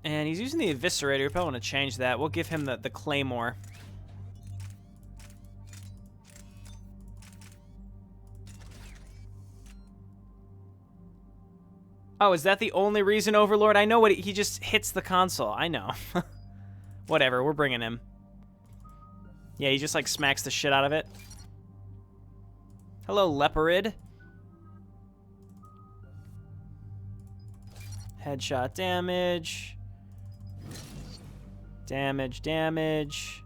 And he's using the Eviscerator. We probably want to change that. We'll give him the Claymore. Oh, is that the only reason, Overlord? I know what he just hits the console. I know. Whatever, we're bringing him. Yeah, he just like smacks the shit out of it. Hello, Leopard. Headshot damage. Damage.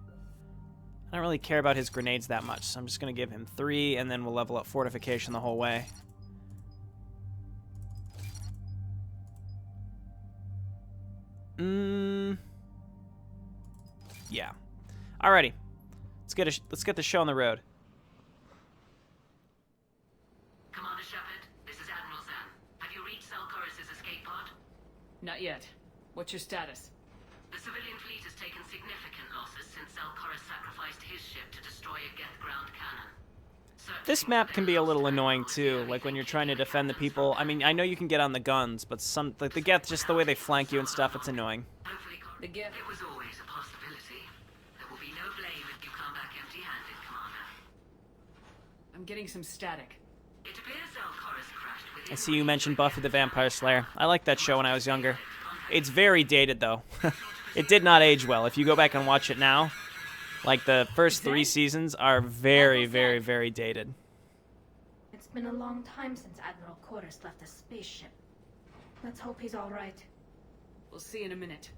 I don't really care about his grenades that much, so I'm just going to give him 3, and then we'll level up fortification the whole way. Yeah. Alrighty. Let's get the show on the road. Commander Shepard, this is Admiral Zan. Have you reached Selchoris' escape pod? Not yet. What's your status? The civilian fleet has taken significant losses since Selchoris sacrificed his ship to destroy a Geth ground cannon. This map can be a little annoying too, like when you're trying to defend the people. I mean, I know you can get on the guns, but like the Geth, just the way they flank you and stuff, it's annoying. The Geth. It was always a possibility. There will be no blame if you come back empty-handed, Commander. I'm getting some static. It appears Zalcoris crashed with I see you mentioned Buffy the Vampire Slayer. I liked that show when I was younger. It's very dated, though. It did not age well. If you go back and watch it now, like the first 3 seasons are very, very, very dated. It's been a long time since Admiral Corus left a spaceship. Let's hope he's all right. We'll see in a minute.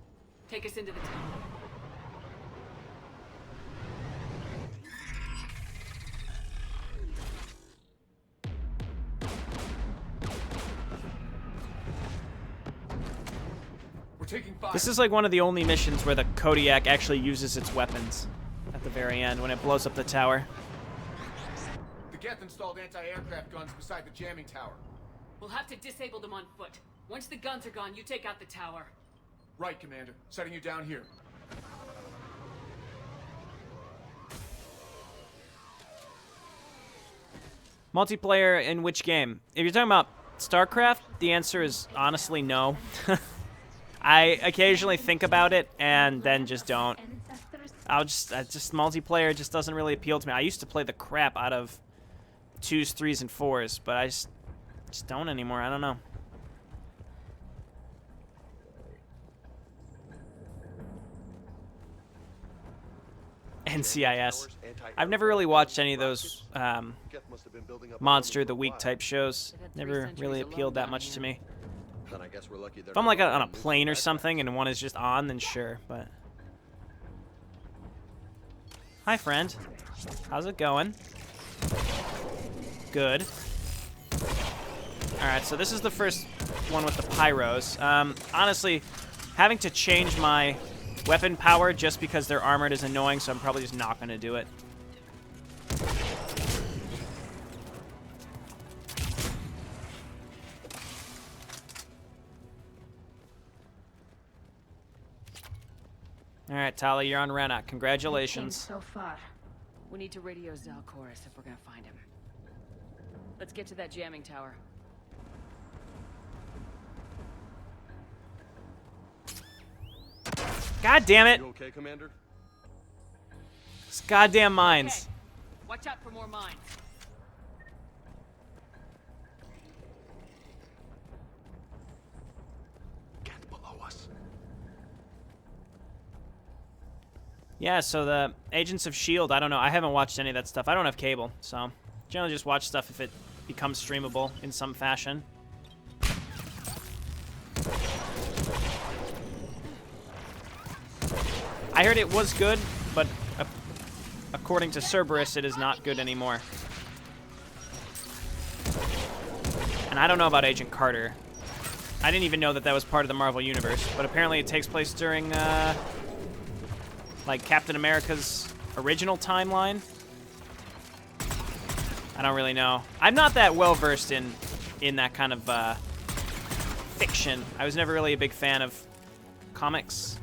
Take us into the town. We're taking fire. This is like one of the only missions where the Kodiak actually uses its weapons at the very end when it blows up the tower. The Geth installed anti-aircraft guns beside the jamming tower. We'll have to disable them on foot. Once the guns are gone, you take out the tower. Right, Commander. Setting you down here. Multiplayer in which game? If you're talking about StarCraft, the answer is honestly no. I occasionally think about it and then just don't. Just multiplayer just doesn't really appeal to me. I used to play the crap out of 2s, 3s, and 4s, but I just don't anymore. I don't know. NCIS. I've never really watched any of those Monster of the Week type shows. Never really appealed that much to me. If I'm like on a plane or something and one is just on, then sure, but... Hi, friend. How's it going? Good. Alright, so this is the first one with the pyros. Honestly, having to change my weapon power just because they're armored is annoying, so I'm probably just not going to do it. Alright, Tali, you're on Renok. Congratulations. So far. We need to radio Zalcoris if we're gonna find him. Let's get to that jamming tower. God damn it! You okay, Commander? It's goddamn mines. Okay. Watch out for more mines. Get below us. Yeah, so the Agents of S.H.I.E.L.D., I don't know. I haven't watched any of that stuff. I don't have cable, so generally just watch stuff if it becomes streamable in some fashion. I heard it was good, but according to Cerberus, it is not good anymore. And I don't know about Agent Carter. I didn't even know that that was part of the Marvel Universe, but apparently it takes place during, like, Captain America's original timeline. I don't really know. I'm not that well-versed in that kind of, fiction. I was never really a big fan of comics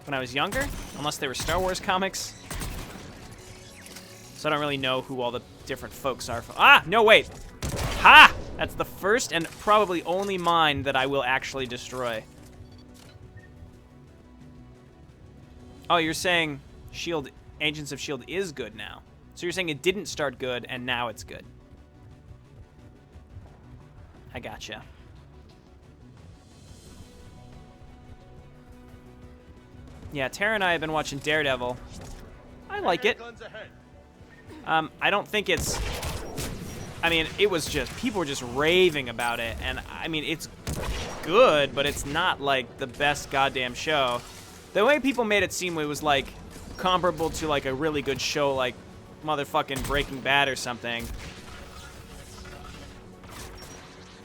when I was younger, unless they were Star Wars comics. So I don't really know who all the different folks are. Ah, no, wait. Ha! That's the first and probably only mine that I will actually destroy. Oh, you're saying S.H.I.E.L.D., Agents of S.H.I.E.L.D. is good now. So you're saying it didn't start good and now it's good. I gotcha. Yeah, Tara and I have been watching Daredevil. I like it. I don't think it's... I mean, it was just... People were just raving about it. And, I mean, it's good, but it's not, like, the best goddamn show. The way people made it seem it was, like, comparable to, like, a really good show like motherfucking Breaking Bad or something.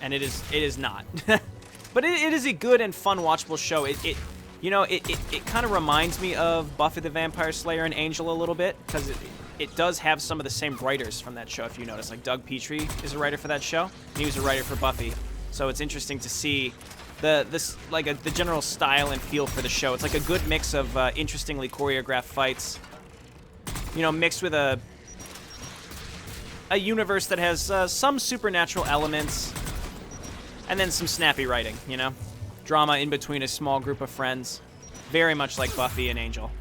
And it is not. But it is a good and fun, watchable show. You know, it kind of reminds me of Buffy the Vampire Slayer and Angel a little bit, because it does have some of the same writers from that show, if you notice. Like, Doug Petrie is a writer for that show, and he was a writer for Buffy. So it's interesting to see the general style and feel for the show. It's like a good mix of interestingly choreographed fights, you know, mixed with a universe that has some supernatural elements, and then some snappy writing, you know? Drama in between a small group of friends. Very much like Buffy and Angel.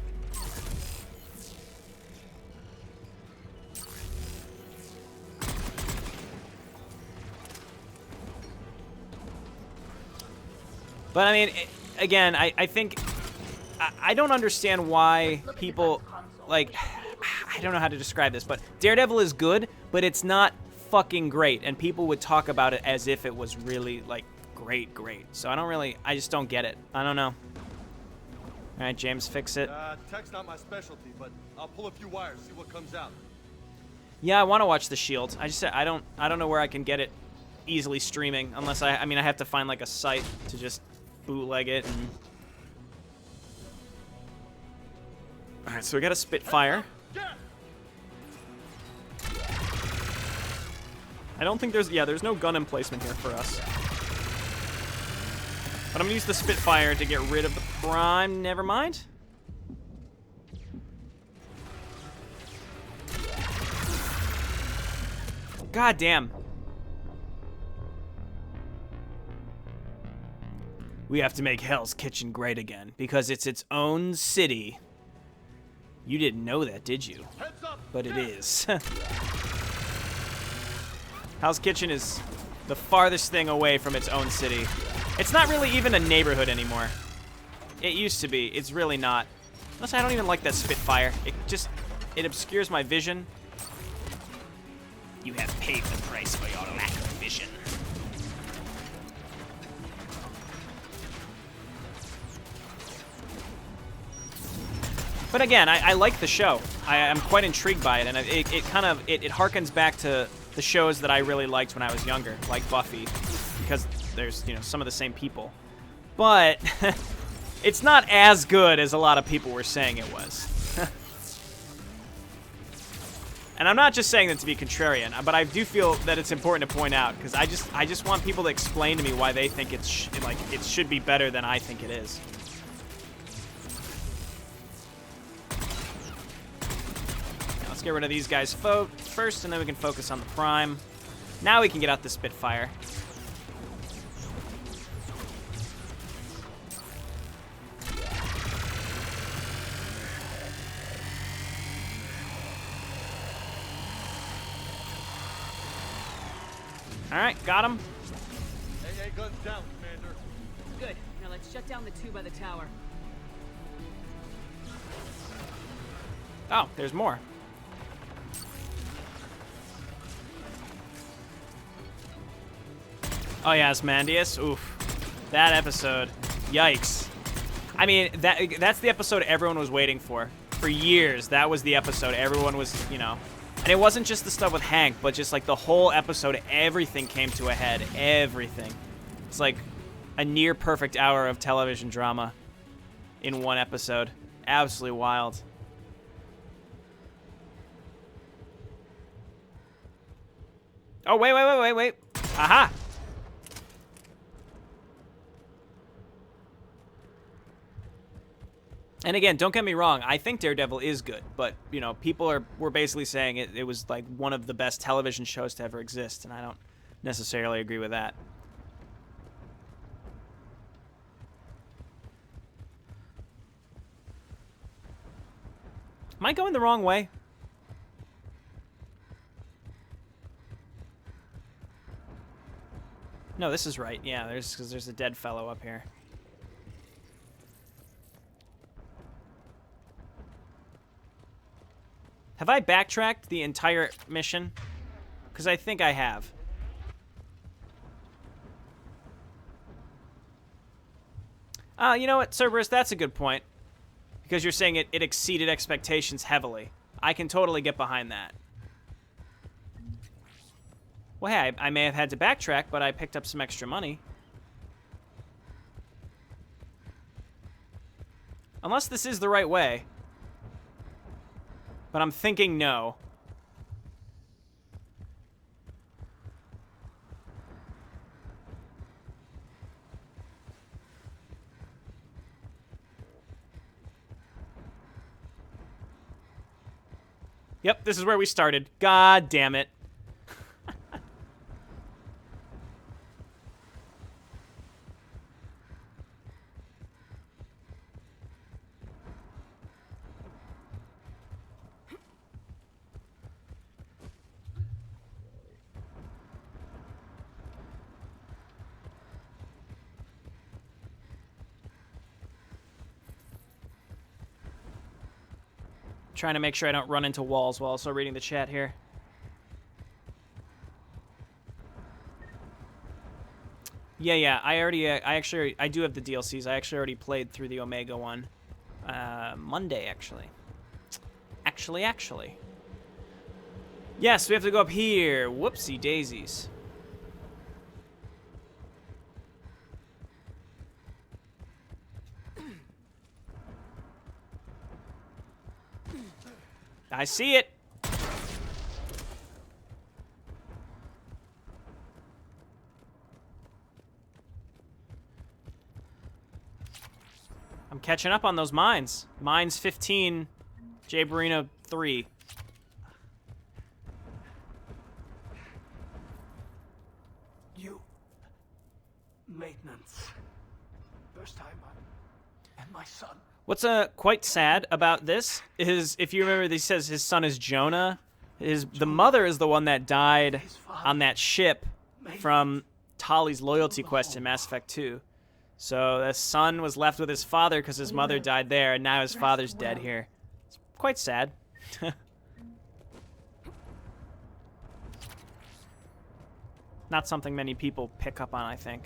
But I mean, again, I think I don't understand why people like. I don't know how to describe this, but Daredevil is good, but it's not fucking great, and people would talk about it as if it was really like great. So I just don't get it. I don't know. All right, James, fix it. Tech's not my specialty, but I'll pull a few wires, see what comes out. Yeah, I want to watch The Shield. I don't know where I can get it easily streaming, unless I mean I have to find like a site to just bootleg it. And... All right, so we got a Spitfire. I don't think there's no gun emplacement here for us. But I'm gonna use the Spitfire to get rid of the Prime. Never mind. God damn. We have to make Hell's Kitchen great again because it's its own city. You didn't know that, did you? But it is. Hell's Kitchen is the farthest thing away from its own city. It's not really even a neighborhood anymore. It used to be. It's really not. Unless I don't even like that Spitfire. It obscures my vision. You have paid the price for your lack of vision. But again, I like the show. I'm quite intrigued by it, and it harkens back to the shows that I really liked when I was younger, like Buffy, because there's, some of the same people. But it's not as good as a lot of people were saying it was. And I'm not just saying that to be contrarian, but I do feel that it's important to point out, because I just want people to explain to me why they think it should be better than I think it is. Let's get rid of these guys first, and then we can focus on the Prime. Now we can get out the Spitfire. Alright, got him. AA guns down, Commander. Good. Now let's shut down the two by the tower. Oh, there's more. Oh yeah, Asmodeus. Oof. That episode. Yikes. I mean, that's the episode everyone was waiting for. For years, that was the episode everyone was, And it wasn't just the stuff with Hank, but just like the whole episode, everything came to a head. Everything. It's like a near perfect hour of television drama in one episode. Absolutely wild. Oh, wait. Aha! And again, don't get me wrong, I think Daredevil is good, but, people were basically saying it was like one of the best television shows to ever exist, and I don't necessarily agree with that. Am I going the wrong way? No, this is right. Yeah, because there's a dead fellow up here. Have I backtracked the entire mission? Because I think I have. You know what, Cerberus, that's a good point. Because you're saying it exceeded expectations heavily. I can totally get behind that. Well, hey, I may have had to backtrack, but I picked up some extra money. Unless this is the right way. But I'm thinking no. Yep, this is where we started. God damn it. Trying to make sure I don't run into walls while also reading the chat here. Yeah. I do have the DLCs. I actually already played through the Omega one. Monday, actually. Actually. Yes, we have to go up here. Whoopsie daisies. I see it. I'm catching up on those mines. Mines 15, Jayborino 3. You... Maintenance. First time and my son. What's quite sad about this is, if you remember, he says his son is Jonah. The mother is the one that died on that ship from Tali's loyalty quest in Mass Effect 2. So the son was left with his father because his mother died there, and now his father's dead here. It's quite sad. Not something many people pick up on, I think.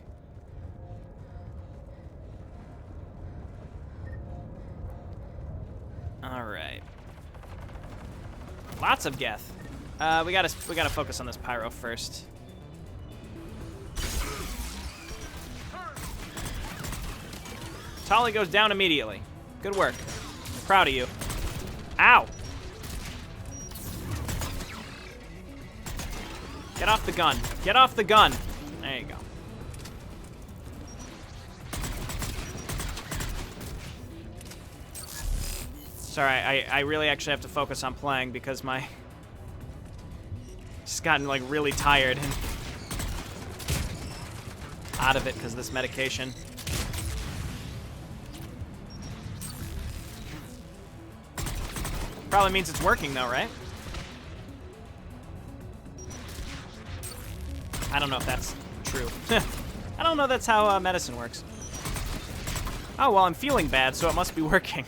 All right. Lots of Geth. We gotta focus on this pyro first. Tali goes down immediately. Good work. Proud of you. Ow! Get off the gun. Get off the gun. There you go. Sorry, I really actually have to focus on playing because my... just gotten, like, really tired and out of it because of this medication. Probably means it's working, though, right? I don't know if that's true. I don't know that's how medicine works. Oh, well, I'm feeling bad, so it must be working.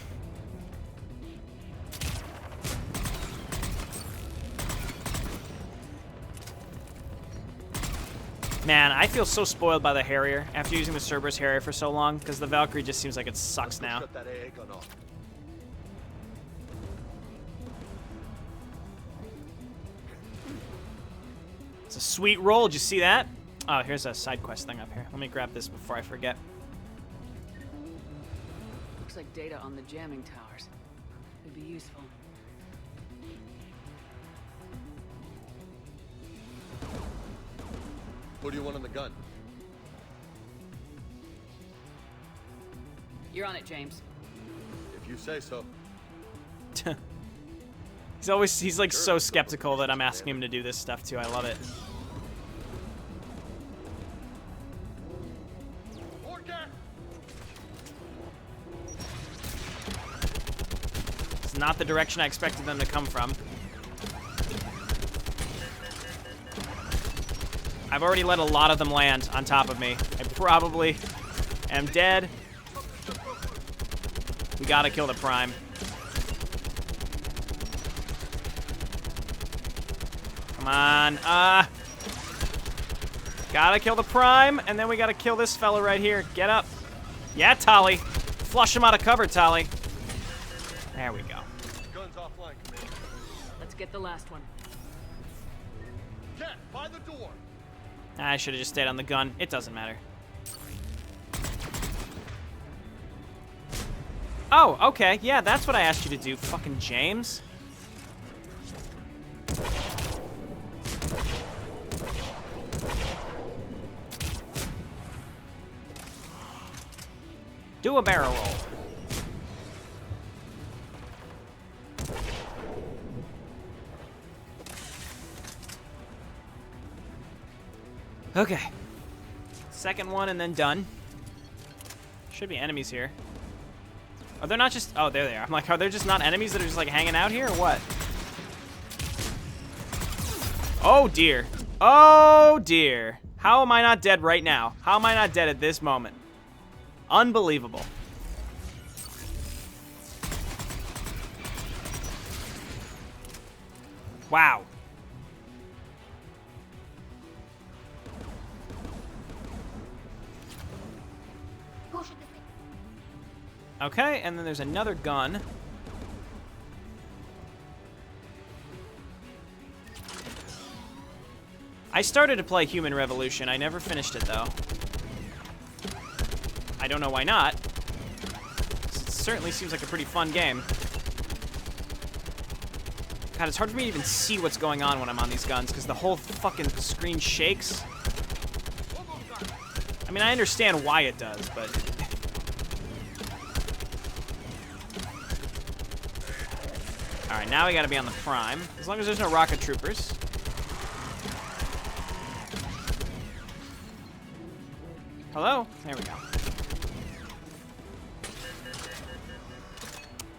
Man, I feel so spoiled by the Harrier after using the Cerberus Harrier for so long, because the Valkyrie just seems like it sucks now. It's a sweet roll. Did you see that? Oh, here's a side quest thing up here. Let me grab this before I forget. Looks like data on the jamming towers. Could be useful. What do you want on the gun? You're on it, James. If you say so. He's like so skeptical that I'm asking him to do this stuff too. I love it. It's not the direction I expected them to come from. I've already let a lot of them land on top of me. I probably am dead. We gotta kill the Prime. Come on. Gotta kill the Prime, and then we gotta kill this fella right here. Get up. Yeah, Tali. Flush him out of cover, Tali. There we go. Guns offline, Commander. Let's get the last one. Cat, by the door. I should have just stayed on the gun. It doesn't matter. Oh, okay. Yeah, that's what I asked you to do, fucking James. Do a barrel roll. Okay. Second one and then done. Should be enemies here. Are there not just... oh, there they are. I'm like, are there just not enemies that are just like hanging out here or what? Oh, dear. Oh, dear. How am I not dead right now? How am I not dead at this moment? Unbelievable. Wow. Okay, and then there's another gun. I started to play Human Revolution. I never finished it, though. I don't know why not. It certainly seems like a pretty fun game. God, it's hard for me to even see what's going on when I'm on these guns, because the whole fucking screen shakes. I mean, I understand why it does, but... Alright, now we gotta be on the Prime. As long as there's no rocket troopers. Hello? There we go.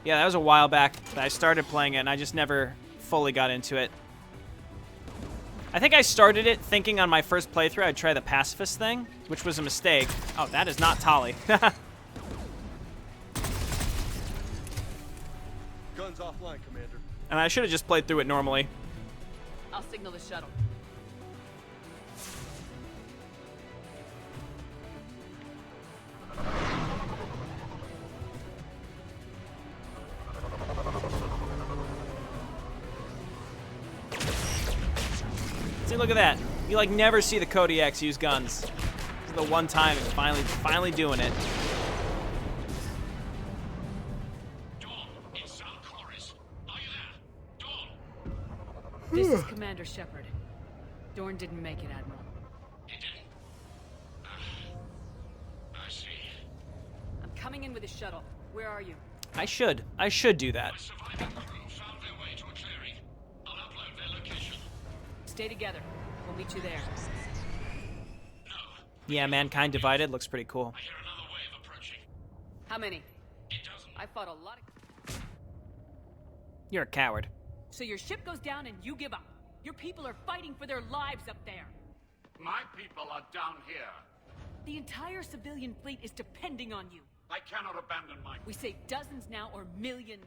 Yeah, that was a while back that I started playing it, and I just never fully got into it. I think I started it thinking on my first playthrough I'd try the pacifist thing, which was a mistake. Oh, that is not Tali. Guns offline, Commander. And I should have just played through it normally. I'll signal the shuttle. See, look at that. You like never see the Kodiaks use guns. This is the one time it's finally doing it. This is Commander Shepard. Dorn didn't make it, Admiral. He didn't? I see. I'm coming in with a shuttle. Where are you? I should do that. My surviving crew found their way to a clearing. I'll upload their location. Stay together. We'll meet you there. Yeah, Mankind Divided looks pretty cool. I hear another wave approaching. How many? It doesn't. I fought a lot of... You're a coward. So your ship goes down and you give up. Your people are fighting for their lives up there. My people are down here. The entire civilian fleet is depending on you. I cannot abandon my... We say dozens now or millions.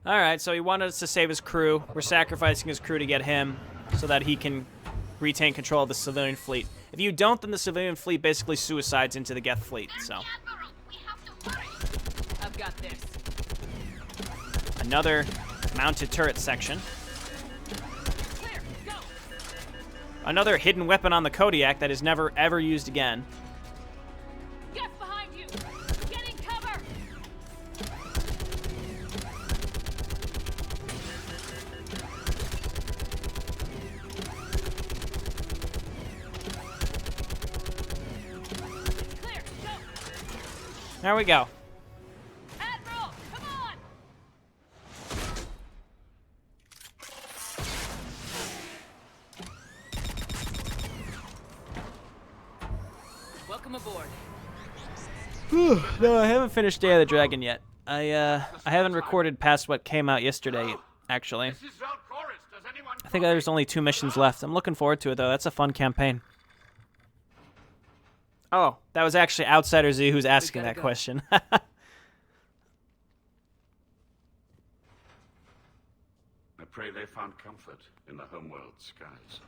Alright, so he wanted us to save his crew. We're sacrificing his crew to get him so that he can retain control of the civilian fleet. If you don't, then the civilian fleet basically suicides into the Geth fleet, so. I've got this. Another mounted turret section. Clear, go. Another hidden weapon on the Kodiak that is never, ever used again. Get behind you! Get in cover! Clear, go! There we go. Admiral, come on! Welcome aboard. No, I haven't finished Day of the Dragon yet. I haven't recorded past what came out yesterday, actually. I think there's only 2 missions left. I'm looking forward to it, though. That's a fun campaign. Oh, that was actually Outsider Z who's asking that question. I pray they found comfort in the homeworld skies.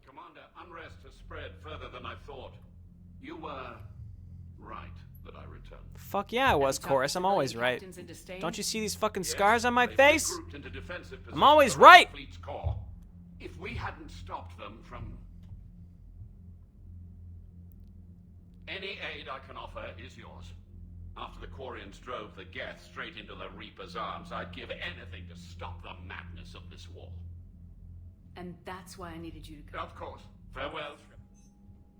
Commander, unrest has spread further than I thought. You were right that I returned. Fuck yeah, I was, Chorus. I'm always right. Don't you see these fucking scars on my face? I'm always right! If we hadn't stopped them from... Any aid I can offer is yours. After the Quarians drove the Geth straight into the Reaper's arms, I'd give anything to stop the madness of this war. And that's why I needed you to go. Of course. Farewell.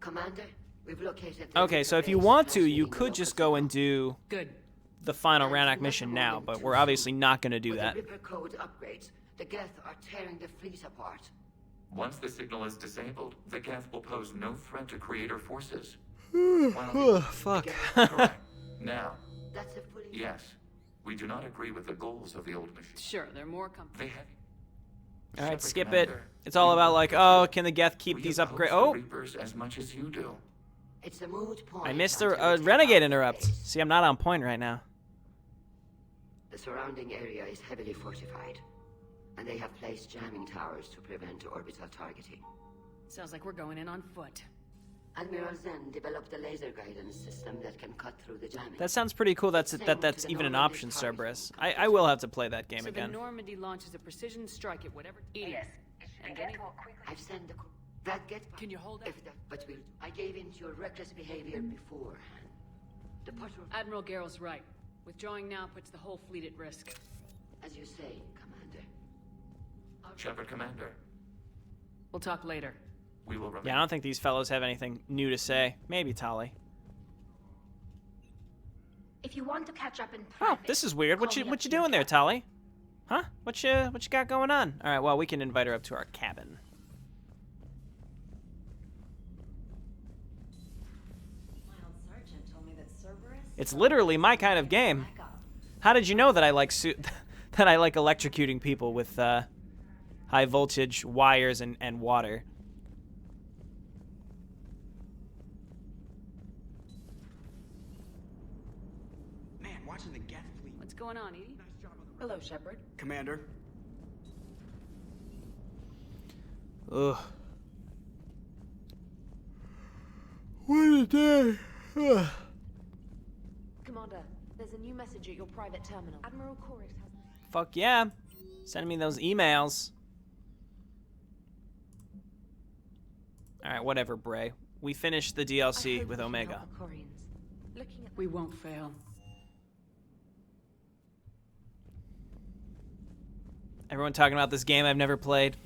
Commander, we've located... the Okay, so if you base want to, you transmitting could the just local go and do the final Rannoch mission now, but we're obviously not going to do With that. the Reaper code upgrades, the Geth are tearing the fleet apart. Once the signal is disabled, the Geth will pose no threat to Creator forces. Fuck. Correct. Now, That's a fully... yes, we do not agree with the goals of the old machine. Sure, they're more They have All right, Shepard skip Commander, it. It's all about like, oh, can the Geth keep we these oppose upgrades? the Oh, Reapers as much as you do. It's a moot point. I missed until a we renegade take out interrupt. the base. See, I'm not on point right now. The surrounding area is heavily fortified, and they have placed jamming towers to prevent orbital targeting. Sounds like we're going in on foot. Admiral Zen developed a laser guidance system that can cut through the jamming. That sounds pretty cool. That's Send that's to the even an Normandy option, target. Cerberus. I will have to play that game So again. the Normandy launches a precision strike at whatever. Yes. And then I've sent the that get. Can you hold that? If that, but I gave in to your reckless behavior beforehand. The patrol, Admiral Garrel's right. Withdrawing now puts the whole fleet at risk. as you say, Commander. Shepard Commander, We'll talk later. we will remain. Yeah, I don't think these fellows have anything new to say. Maybe Tali. If you want to catch up in Oh, private, this is weird. What call me you up doing there, Tali? Huh? What you got going on? All right, well, we can invite her up to our cabin. It's literally my kind of game. How did you know that I like that I like electrocuting people with high voltage wires and water? Man, watching the Geth fleet. What's going on, Edie? Hello, Shepard. Commander. Ugh. What a day. Ugh. Commander, there's a new message at your private terminal. Admiral Corix has... Fuck yeah. Send me those emails. Alright, whatever, Bray. We finished the DLC with Omega. We won't fail. Everyone talking about this game I've never played.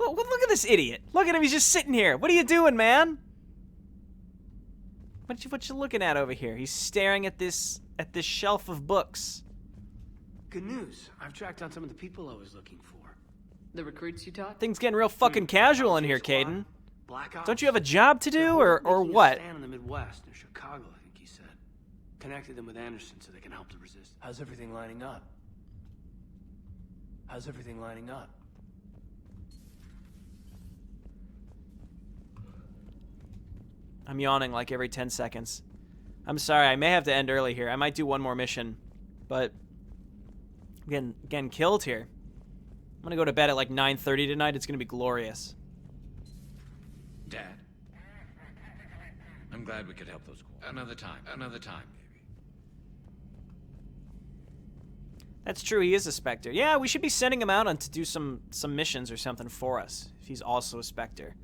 Look at this idiot. Look at him, he's just sitting here. What are you doing, man? What you looking at over here? He's staring at this shelf of books. Good news. I've tracked down some of the people I was looking for. The recruits you taught? Things getting real fucking casual in here, Caden. Black Ops. Don't you have a job to do, or Making a what? stand in the Midwest, near Chicago, I think he said. Connected them with Anderson so they can help the resistance. How's everything lining up? How's everything lining up? I'm yawning like every 10 seconds. I'm sorry, I may have to end early here. I might do one more mission, but I'm getting killed here. I'm gonna go to bed at like 9:30 tonight. It's gonna be glorious. Dad, I'm glad we could help those calls. Another time, baby. That's true, he is a Spectre. Yeah, we should be sending him out on to do some missions or something for us, if he's also a Spectre.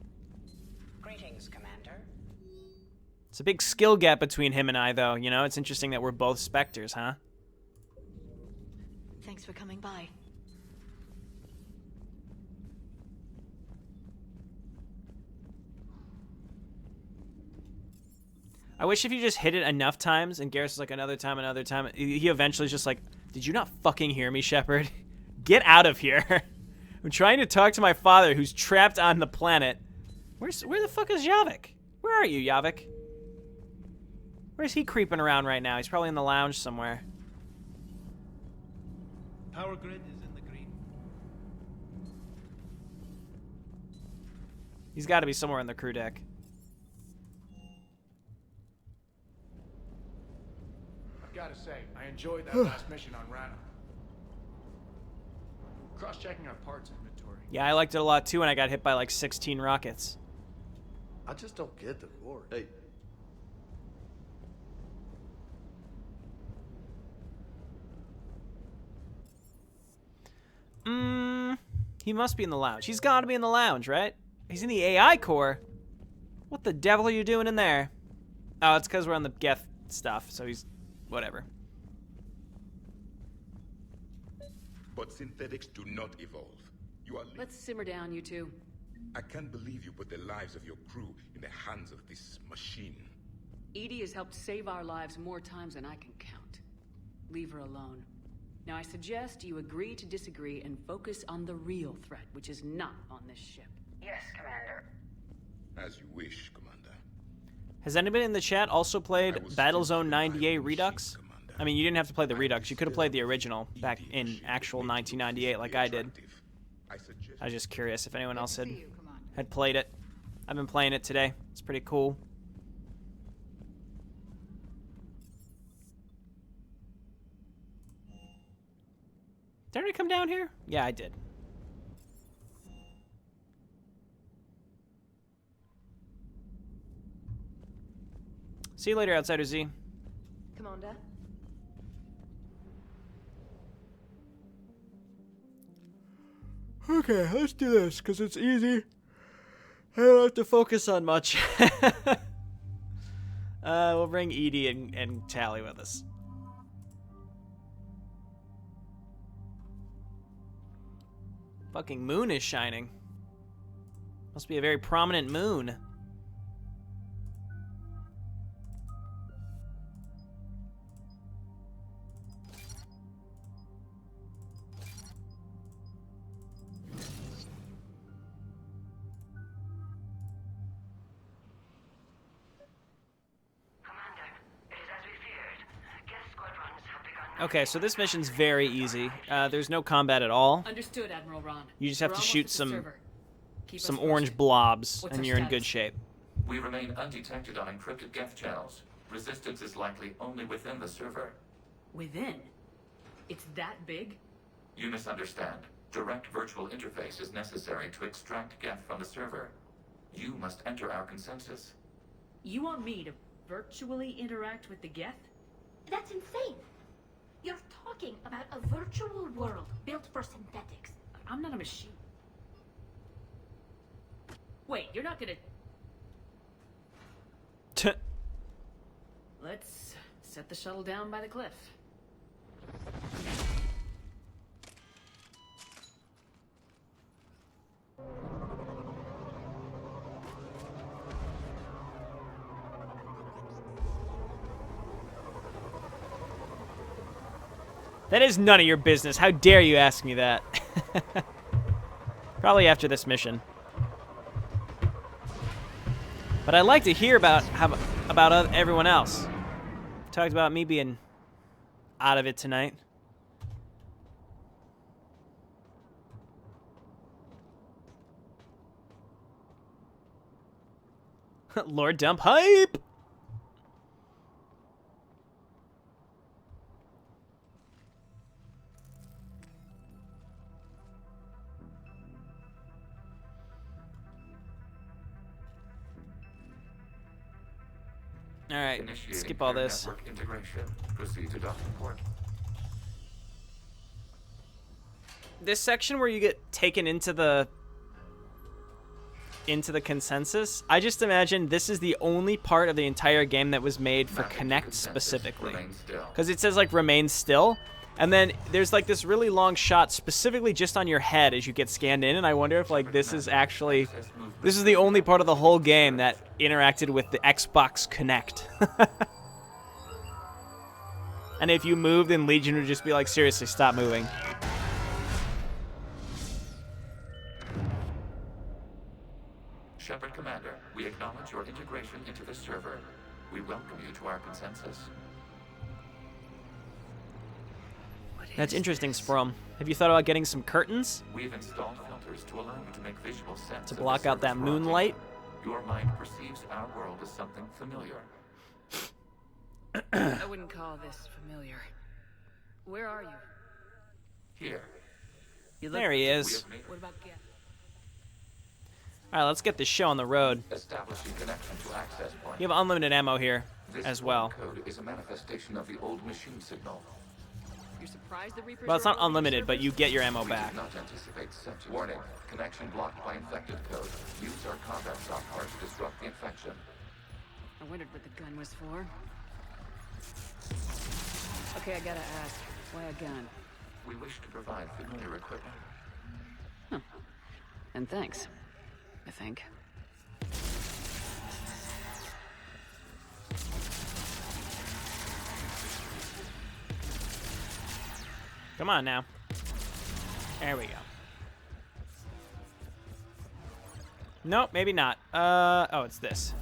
Greetings, Commander. It's a big skill gap between him and I, though. You know, it's interesting that we're both Spectres, huh? Thanks for coming by. I wish if you just hit it enough times, and Garrus is like, another time, he eventually is just like, did you not fucking hear me, Shepard? Get out of here. I'm trying to talk to my father, who's trapped on the planet. Where the fuck is Yavik? Where are you, Yavik? Where's he creeping around right now? He's probably in the lounge somewhere. Power grid is in the green. He's got to be somewhere on the crew deck. I've got to say, I enjoyed that last mission on Rana. Cross-checking our parts inventory. Yeah, I liked it a lot too, and I got hit by like 16 rockets. I just don't get the glory. Hey. He must be in the lounge. He's got to be in the lounge, right? He's in the AI core. What the devil are you doing in there? Oh, it's because we're on the Geth stuff, so he's... whatever. But synthetics do not evolve. You are... Let's simmer down, you two. I can't believe you put the lives of your crew in the hands of this machine. Edie has helped save our lives more times than I can count. Leave her alone. Now I suggest you agree to disagree and focus on the real threat, which is not on this ship. Yes, Commander. As you wish, Commander. Has anybody in the chat also played Battlezone 90A Redux? I mean, you didn't have to play the Redux. You could have played the original back in actual 1998 like I did. I was just curious if anyone else had played it. I've been playing it today. It's pretty cool. Did I already come down here? Yeah, I did. See you later, Outsider Z. Commander? Okay, let's do this, because it's easy. I don't have to focus on much. We'll bring Edie and Tally with us. Fucking moon is shining. Must be a very prominent moon. Okay, so this mission's very easy. There's no combat at all. Understood, Admiral Ron. You just have to shoot some Keep us orange posted. blobs, What's and our you're in status? good shape. We remain undetected on encrypted Geth channels. Resistance is likely only within the server. Within? It's that big? You misunderstand. Direct virtual interface is necessary to extract Geth from the server. You must enter our consensus. You want me to virtually interact with the Geth? That's insane. You're talking about a virtual world built for synthetics. I'm not a machine. Wait, you're not gonna... Let's set the shuttle down by the cliff. That is none of your business. How dare you ask me that? Probably after this mission. But I'd like to hear about everyone else. Talked about me being out of it tonight. Lord Dump hype! All right, skip all this. Network integration. Proceed to docking port. This section where you get taken into the consensus, I just imagine this is the only part of the entire game that was made for Connect specifically. Because it says like remain still, and then there's like this really long shot specifically just on your head as you get scanned in, and I wonder if like this is the only part of the whole game that interacted with the Xbox Connect. And if you moved, then Legion would just be like, seriously, stop moving. Shepard Commander, we acknowledge your integration into the server. We welcome you to our consensus. That's interesting, Sprum. Have you thought about getting some curtains? We've installed filters to allow you to make visual sense to of the block out that server's moonlight? workings. Your mind perceives our world as something familiar. I wouldn't call this familiar. Where are you? Here. There he is. What about Geth? All right, let's get this show on the road. Establishing connection to access point. You have unlimited ammo here This as well. code is a manifestation of the old machine signal. You're surprised the Reapers Well, it's not are unlimited, but you get your ammo We back. did not anticipate such warning. Connection blocked by infected code. Use our combat software to disrupt the infection. I wondered what the gun was for. Okay, I gotta ask. Why a gun? We wish to provide familiar equipment. And thanks. I think. Come on now. There we go. Nope, maybe not. Oh, it's this.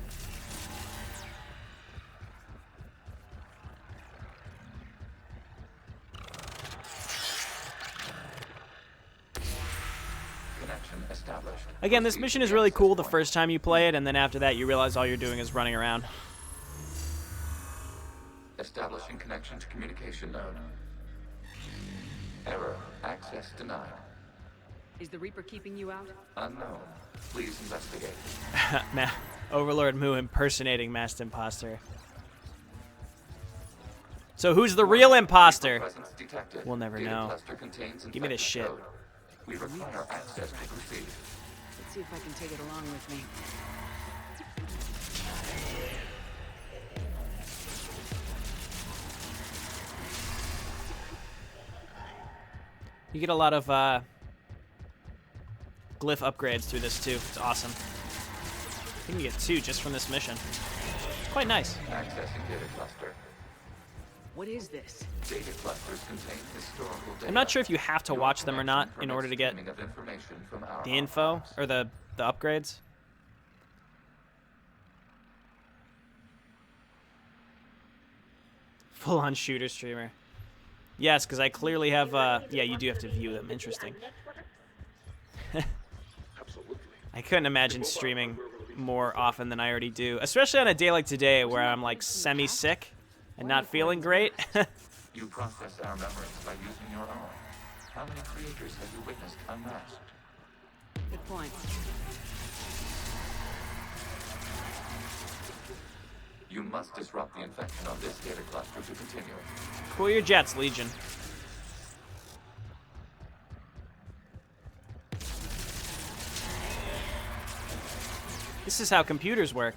Again, this mission is really cool the first time you play it, and then after that you realize all you're doing is running around. Establishing connection to communication node. Error. Access denied. Is the Reaper keeping you out? Unknown. Please investigate. Overlord Moo impersonating Masked Imposter. So who's the real imposter? We'll never know. Give me this shit. We require access to proceed. Let's see if I can take it along with me. You get a lot of glyph upgrades through this too. It's awesome. You can get 2 just from this mission. Quite nice. Accessing data cluster. What is this? Data clusters contain historical data. I'm not sure if you have to watch them or not in order to get the info or the upgrades. Full-on shooter streamer. Yes, because I clearly have, yeah, you do have to view them. Interesting. I couldn't imagine streaming more often than I already do, especially on a day like today where I'm, like, semi-sick and not feeling great. You process our memories by using your own. How many creators have you witnessed unmasked? Good point. You must disrupt the infection on this data cluster to continue. Cool your jets, Legion. This is how computers work.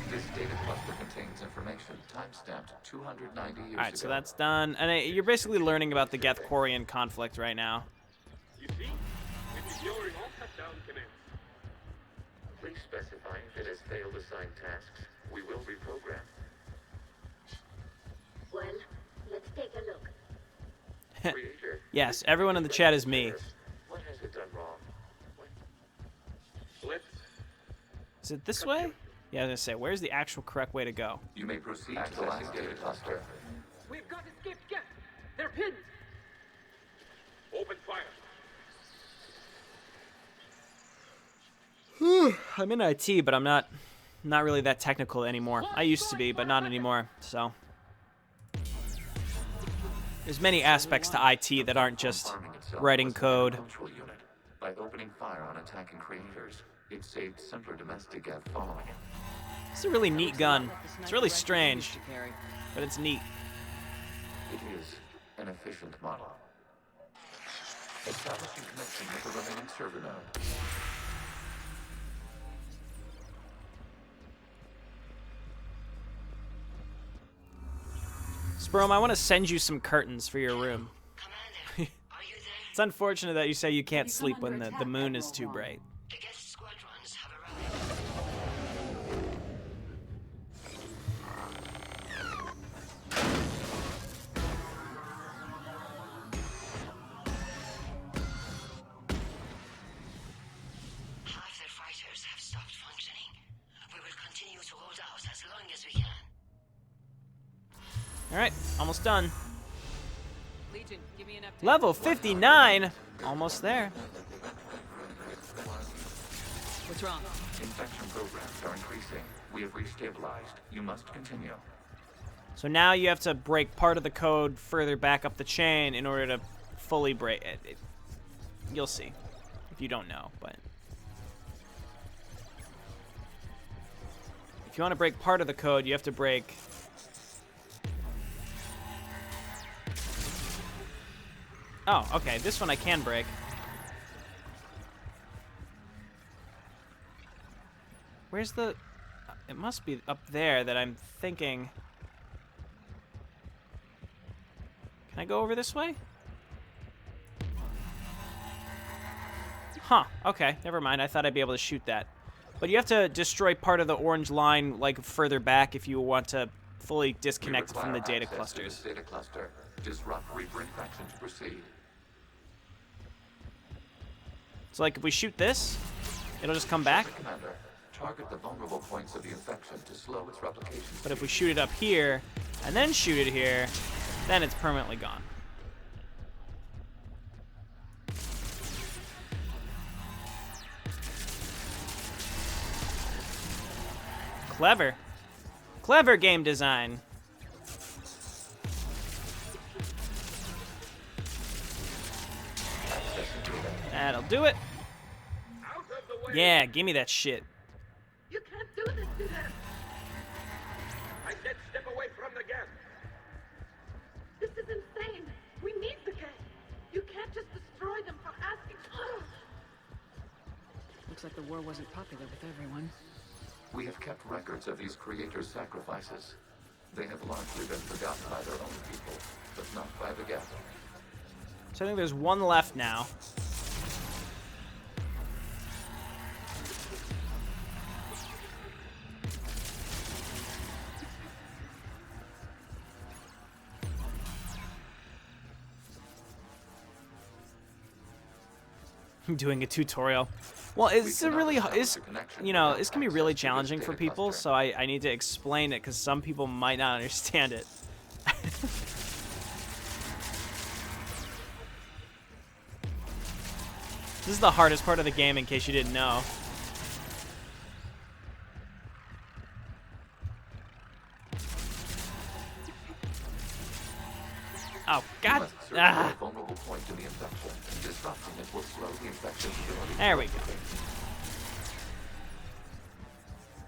This data cluster contains information time-stamped 290 years ago. Alright, so that's done. And you're basically learning about the Geth-Quarian conflict right now. Please specify if it has failed assigned tasks. We will reprogram. Well, let's take a look. Yes, everyone in the chat is me. What has it done wrong? Is it this way? Yeah, I was gonna say, where's the actual correct way to go? You may proceed to the last data cluster. We've got escaped Geth. They're pinned. Open fire. I'm in IT, but I'm not really that technical anymore. I used to be, but not anymore. So there's many aspects to IT that aren't just writing code. By opening fire on attacking creators, it saved simpler domestic Geth following it. It's a really neat gun. It's really strange, but it's neat. It is an efficient model. Establishing connection with the remaining server node. Sperm, I want to send you some curtains for your room. It's unfortunate that you say you can't sleep when the moon is too bright. Half their fighters have stopped functioning. We will continue to hold out as long as we can. Alright, almost done. Legion, give me an update. Level 59! Almost there. What's wrong? Infection programs are increasing. We have restabilized. You must continue. So now you have to break part of the code further back up the chain in order to fully break it. You'll see. If you don't know, but... if you want to break part of the code, you have to break... oh, okay. This one I can break. Where's the... it must be up there that I'm thinking... can I go over this way? Huh. Okay. Never mind. I thought I'd be able to shoot that. But you have to destroy part of the orange line, like, further back if you want to fully disconnect it from the data clusters. Data cluster. Disrupt Reaper infection to proceed. So, like, if we shoot this, it'll just come back. Commander, target the vulnerable points of the infection to slow its replication. But if we shoot it up here, and then shoot it here, then it's permanently gone. Clever. Clever game design. That'll do it. Yeah, give me that shit. You can't do this to them. I said step away from the gas. This is insane. We need the gas. You can't just destroy them for asking. Looks like the war wasn't popular with everyone. We have kept records of these creators' sacrifices. They have largely been forgotten by their own people, but not by the Geth. So I think there's one left now. Doing a tutorial. Well, it's a really, you know, this can be really challenging for people, so I need to explain it because some people might not understand it. This is the hardest part of the game, in case you didn't know. Oh, God. Ah. There we go.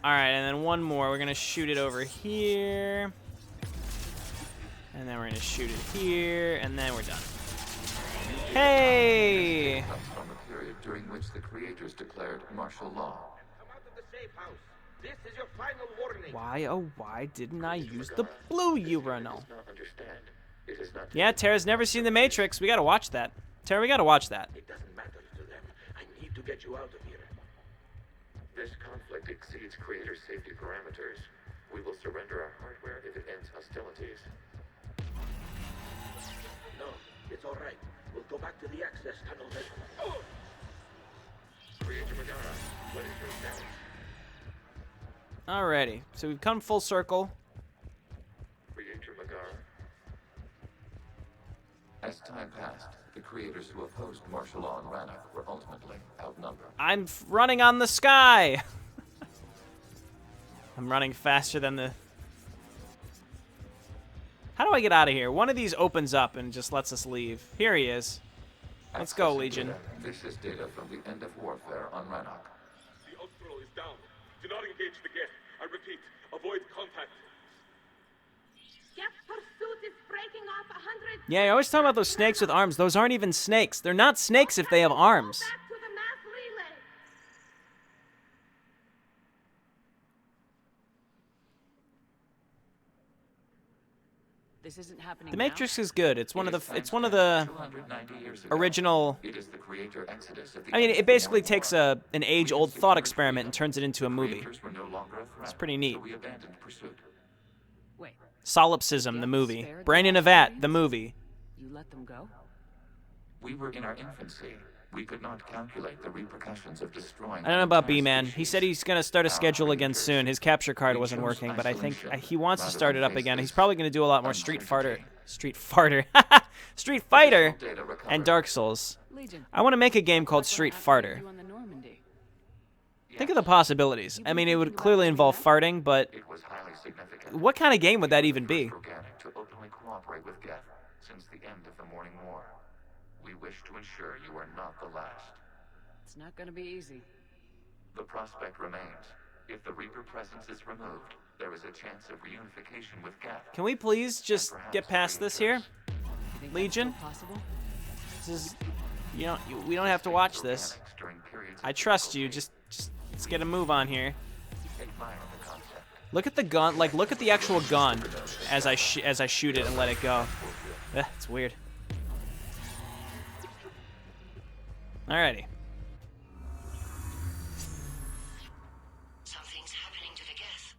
Alright, and then one more. We're going to shoot it over here. And then we're going to shoot it here. And then we're done. Hey! Comes from a period during which the creators declared martial law. Come out of the safe house. This is your final warning. Why, oh, why didn't I use the blue urinal? It is not. Yeah, Tara's never seen The Matrix. We gotta watch that. Tara, we gotta watch that. It doesn't matter to them. I need to get you out of here. This conflict exceeds creator safety parameters. We will surrender our hardware if it ends hostilities. No, it's all right. We'll go back to the access tunnel then. Oh! Creator Megara, what is your status? Alrighty, so we've come full circle. Creator Megara. As time passed, the creators who opposed martial law in Rannoch were ultimately outnumbered. I'm running on the sky! I'm running faster than the... How do I get out of here? One of these opens up and just lets us leave. Here he is. Let's go, Legion. Data. This is data from the end of warfare on Rannoch. The outflow is down. Do not engage the Geth. I repeat, avoid contact. Geth pursuit is breaking off 100. Yeah, you're always talking about those snakes with arms. Those aren't even snakes. They're not snakes if they have arms. Back to the mass relay. This isn't happening. The Matrix is good. It's one of the original. It is the creator exodus of the I mean, it basically takes an age-old thought experiment and turns it into a movie. It's pretty neat. So we abandoned pursuit. Wait. Solipsism, the movie. Brain in a Vat, the movie. You let them go? We were in our infancy. We could not calculate the repercussions of destroying. I don't know about B-Man. He said he's going to start a schedule again soon. His capture card wasn't working, but I think he wants to start it up again. He's probably going to do a lot more Street Fighter, and Dark Souls. I want to make a game called Street Fighter. Think of the possibilities. I mean, it would clearly involve farting, but what kind of game would that even be? Organic to openly cooperate with Geth since the end of the Morning War. We wish to ensure you are not the last. It's not going to be easy. The prospect remains. If the Reaper presence is removed, there is a chance of reunification with Geth. Can we please just get past this here? Legion? This is, we don't have to watch this. I trust you. Just let's get a move on here. Look at the gun. Like, look at the actual gun as I shoot it and let it go. It's weird. Alrighty. Something's happening to the Geth.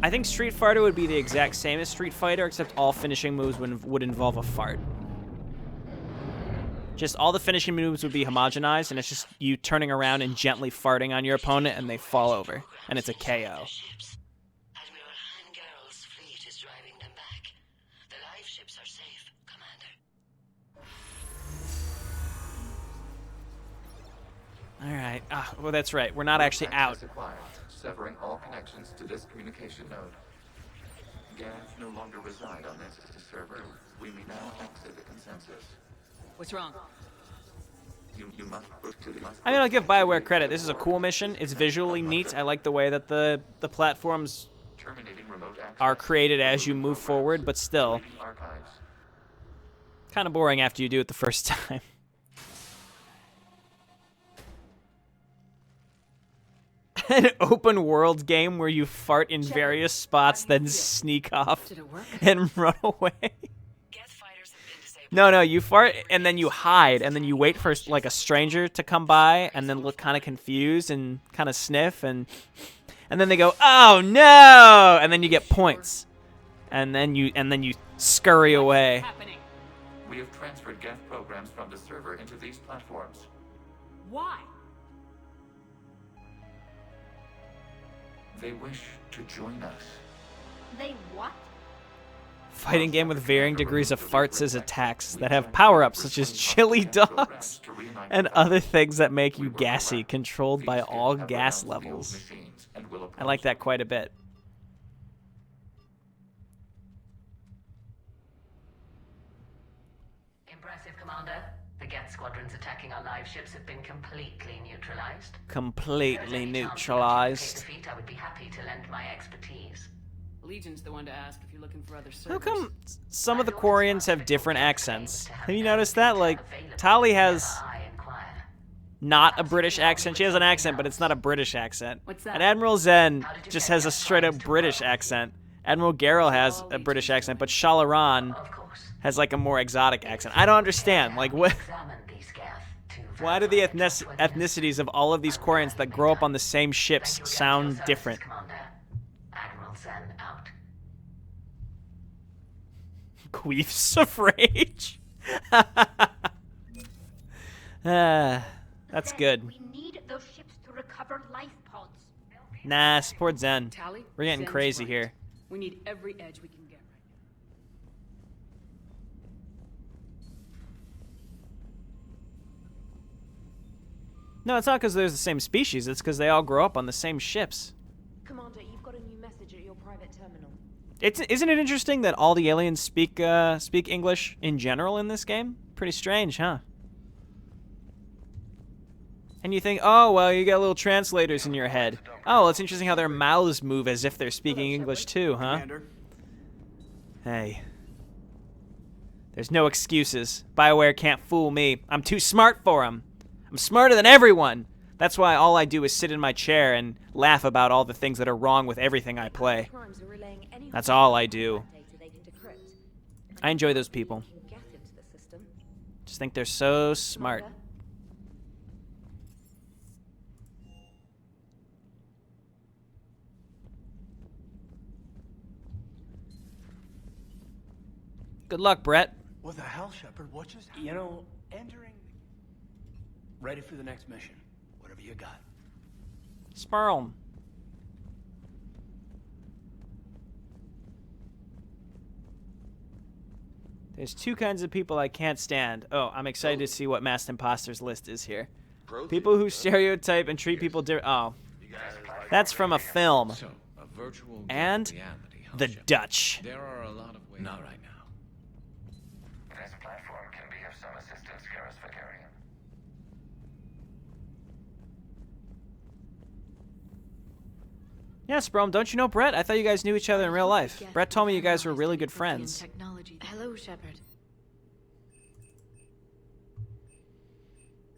I think Street Fighter would be the exact same as Street Fighter, except all finishing moves would involve a fart. Just all the finishing moves would be homogenized, and it's just you turning around and gently farting on your opponent, and they fall over, and it's a KO. Admiral Hangarl's fleet is driving them back. right. Well, that's right. We're not actually out. Access acquired, severing all connections to this communication node. Geth no longer reside on this server. We may now exit the consensus. What's wrong? You must I mean, I'll give BioWare credit. This is a cool mission. It's visually neat. I like the way that the platforms are created as you move forward, but still kind of boring after you do it the first time. An open world game where you fart in various spots, then sneak off and run away. No, you fart and then you hide, and then you wait for like a stranger to come by, and then look kind of confused and kind of sniff, and then they go, "Oh no!" and then you get points, and then you scurry away. We have transferred Geth programs from the server into these platforms. Why? They wish to join us. They what? Fighting game with varying degrees of farts as attacks that have power-ups such as chili dogs and other things that make you gassy, controlled by all gas levels. I like that quite a bit. Impressive, Commander. The Geth squadrons attacking our live ships have been completely neutralized. Completely neutralized. Take defeat, I would be happy to lend my expertise. Legion's the one to ask if you're looking for other servers. How come some of the Quarians have different accents? Have you noticed that? Like, Tali has not a British accent. She has an accent, but it's not a British accent. And Admiral Zen just has a straight-up British accent. Admiral Garrel has a British accent, but Shalaran has, like, a more exotic accent. I don't understand. Like, what? Why do the ethnicities of all of these Quarians that grow up on the same ships sound different? Queefs of rage. That's good. We need those ships to recover life pods. Nah, support Zen. Tali, We're getting Zen's crazy right. here. We need every edge we can get right No, it's not because they're the same species. It's because they all grow up on the same ships. Commander, you've got a new message at your private terminal. Isn't it interesting that all the aliens speak English in general in this game? Pretty strange, huh? And you think, oh, well, you got little translators in your head. Oh, well, it's interesting how their mouths move as if they're speaking English too, huh? Commander. Hey. There's no excuses. BioWare can't fool me. I'm too smart for them. I'm smarter than everyone. That's why all I do is sit in my chair and laugh about all the things that are wrong with everything I play. That's all I do. I enjoy those people. Just think they're so smart. Good luck, Brett. What the hell, Shepard? What just happened? You know, entering... Ready for the next mission. Whatever you got. Sperm. There's two kinds of people I can't stand. Oh, I'm excited to see what Masked Imposters list is here. People who stereotype and treat people different. Oh. That's from a film. So, a virtual And reality, huh, the Shepard? Dutch. There are a lot of ways. Not right now. This platform can be of some assistance, Garrus Vakarian. Yes, Brom, don't you know Brett? I thought you guys knew each other in real life. Brett told me you guys were really good friends. Technology. Hello, Shepard.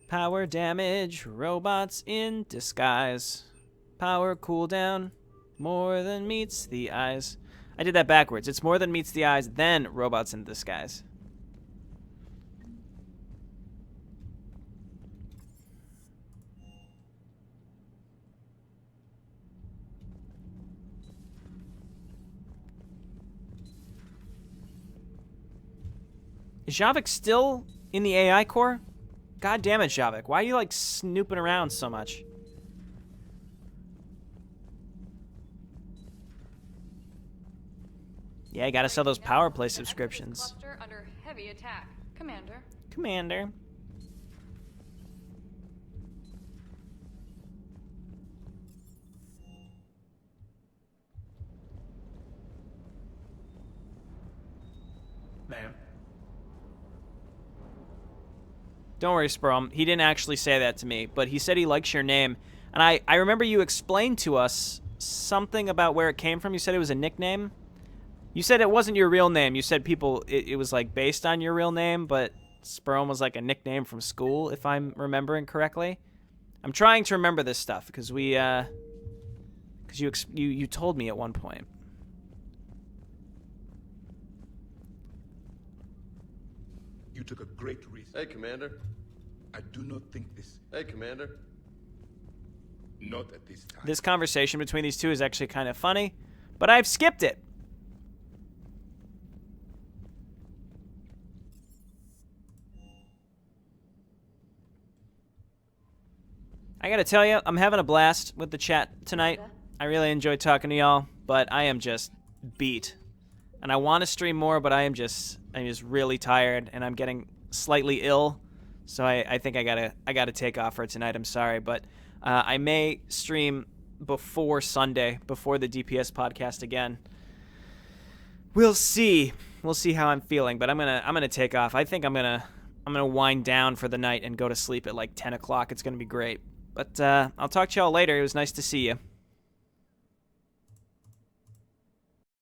Power damage, robots in disguise. Power cooldown, more than meets the eyes. I did that backwards. It's more than meets the eyes, then robots in disguise. Is Javik still in the AI core? God damn it, Javik. Why are you, like, snooping around so much? Yeah, you gotta sell those power play subscriptions. Cluster under heavy attack. Commander. Commander. Don't worry, Sperm. He didn't actually say that to me, but he said he likes your name. And I remember you explained to us something about where it came from. You said it was a nickname. You said it wasn't your real name. You said it was like based on your real name, but Sperm was like a nickname from school, if I'm remembering correctly. I'm trying to remember this stuff because you told me at one point. You took a great risk. Hey, Commander. I do not think this... Hey, Commander. Not at this time. This conversation between these two is actually kind of funny, but I've skipped it. I gotta tell you, I'm having a blast with the chat tonight. I really enjoy talking to y'all, but I am just beat. And I want to stream more, but I'm just really tired, and I'm getting slightly ill. So I think I gotta take off for tonight. I'm sorry, but I may stream before Sunday, before the DPS podcast again. We'll see. We'll see how I'm feeling, but I'm gonna take off. I think I'm gonna wind down for the night and go to sleep at like 10 o'clock. It's gonna be great. But I'll talk to y'all later. It was nice to see you.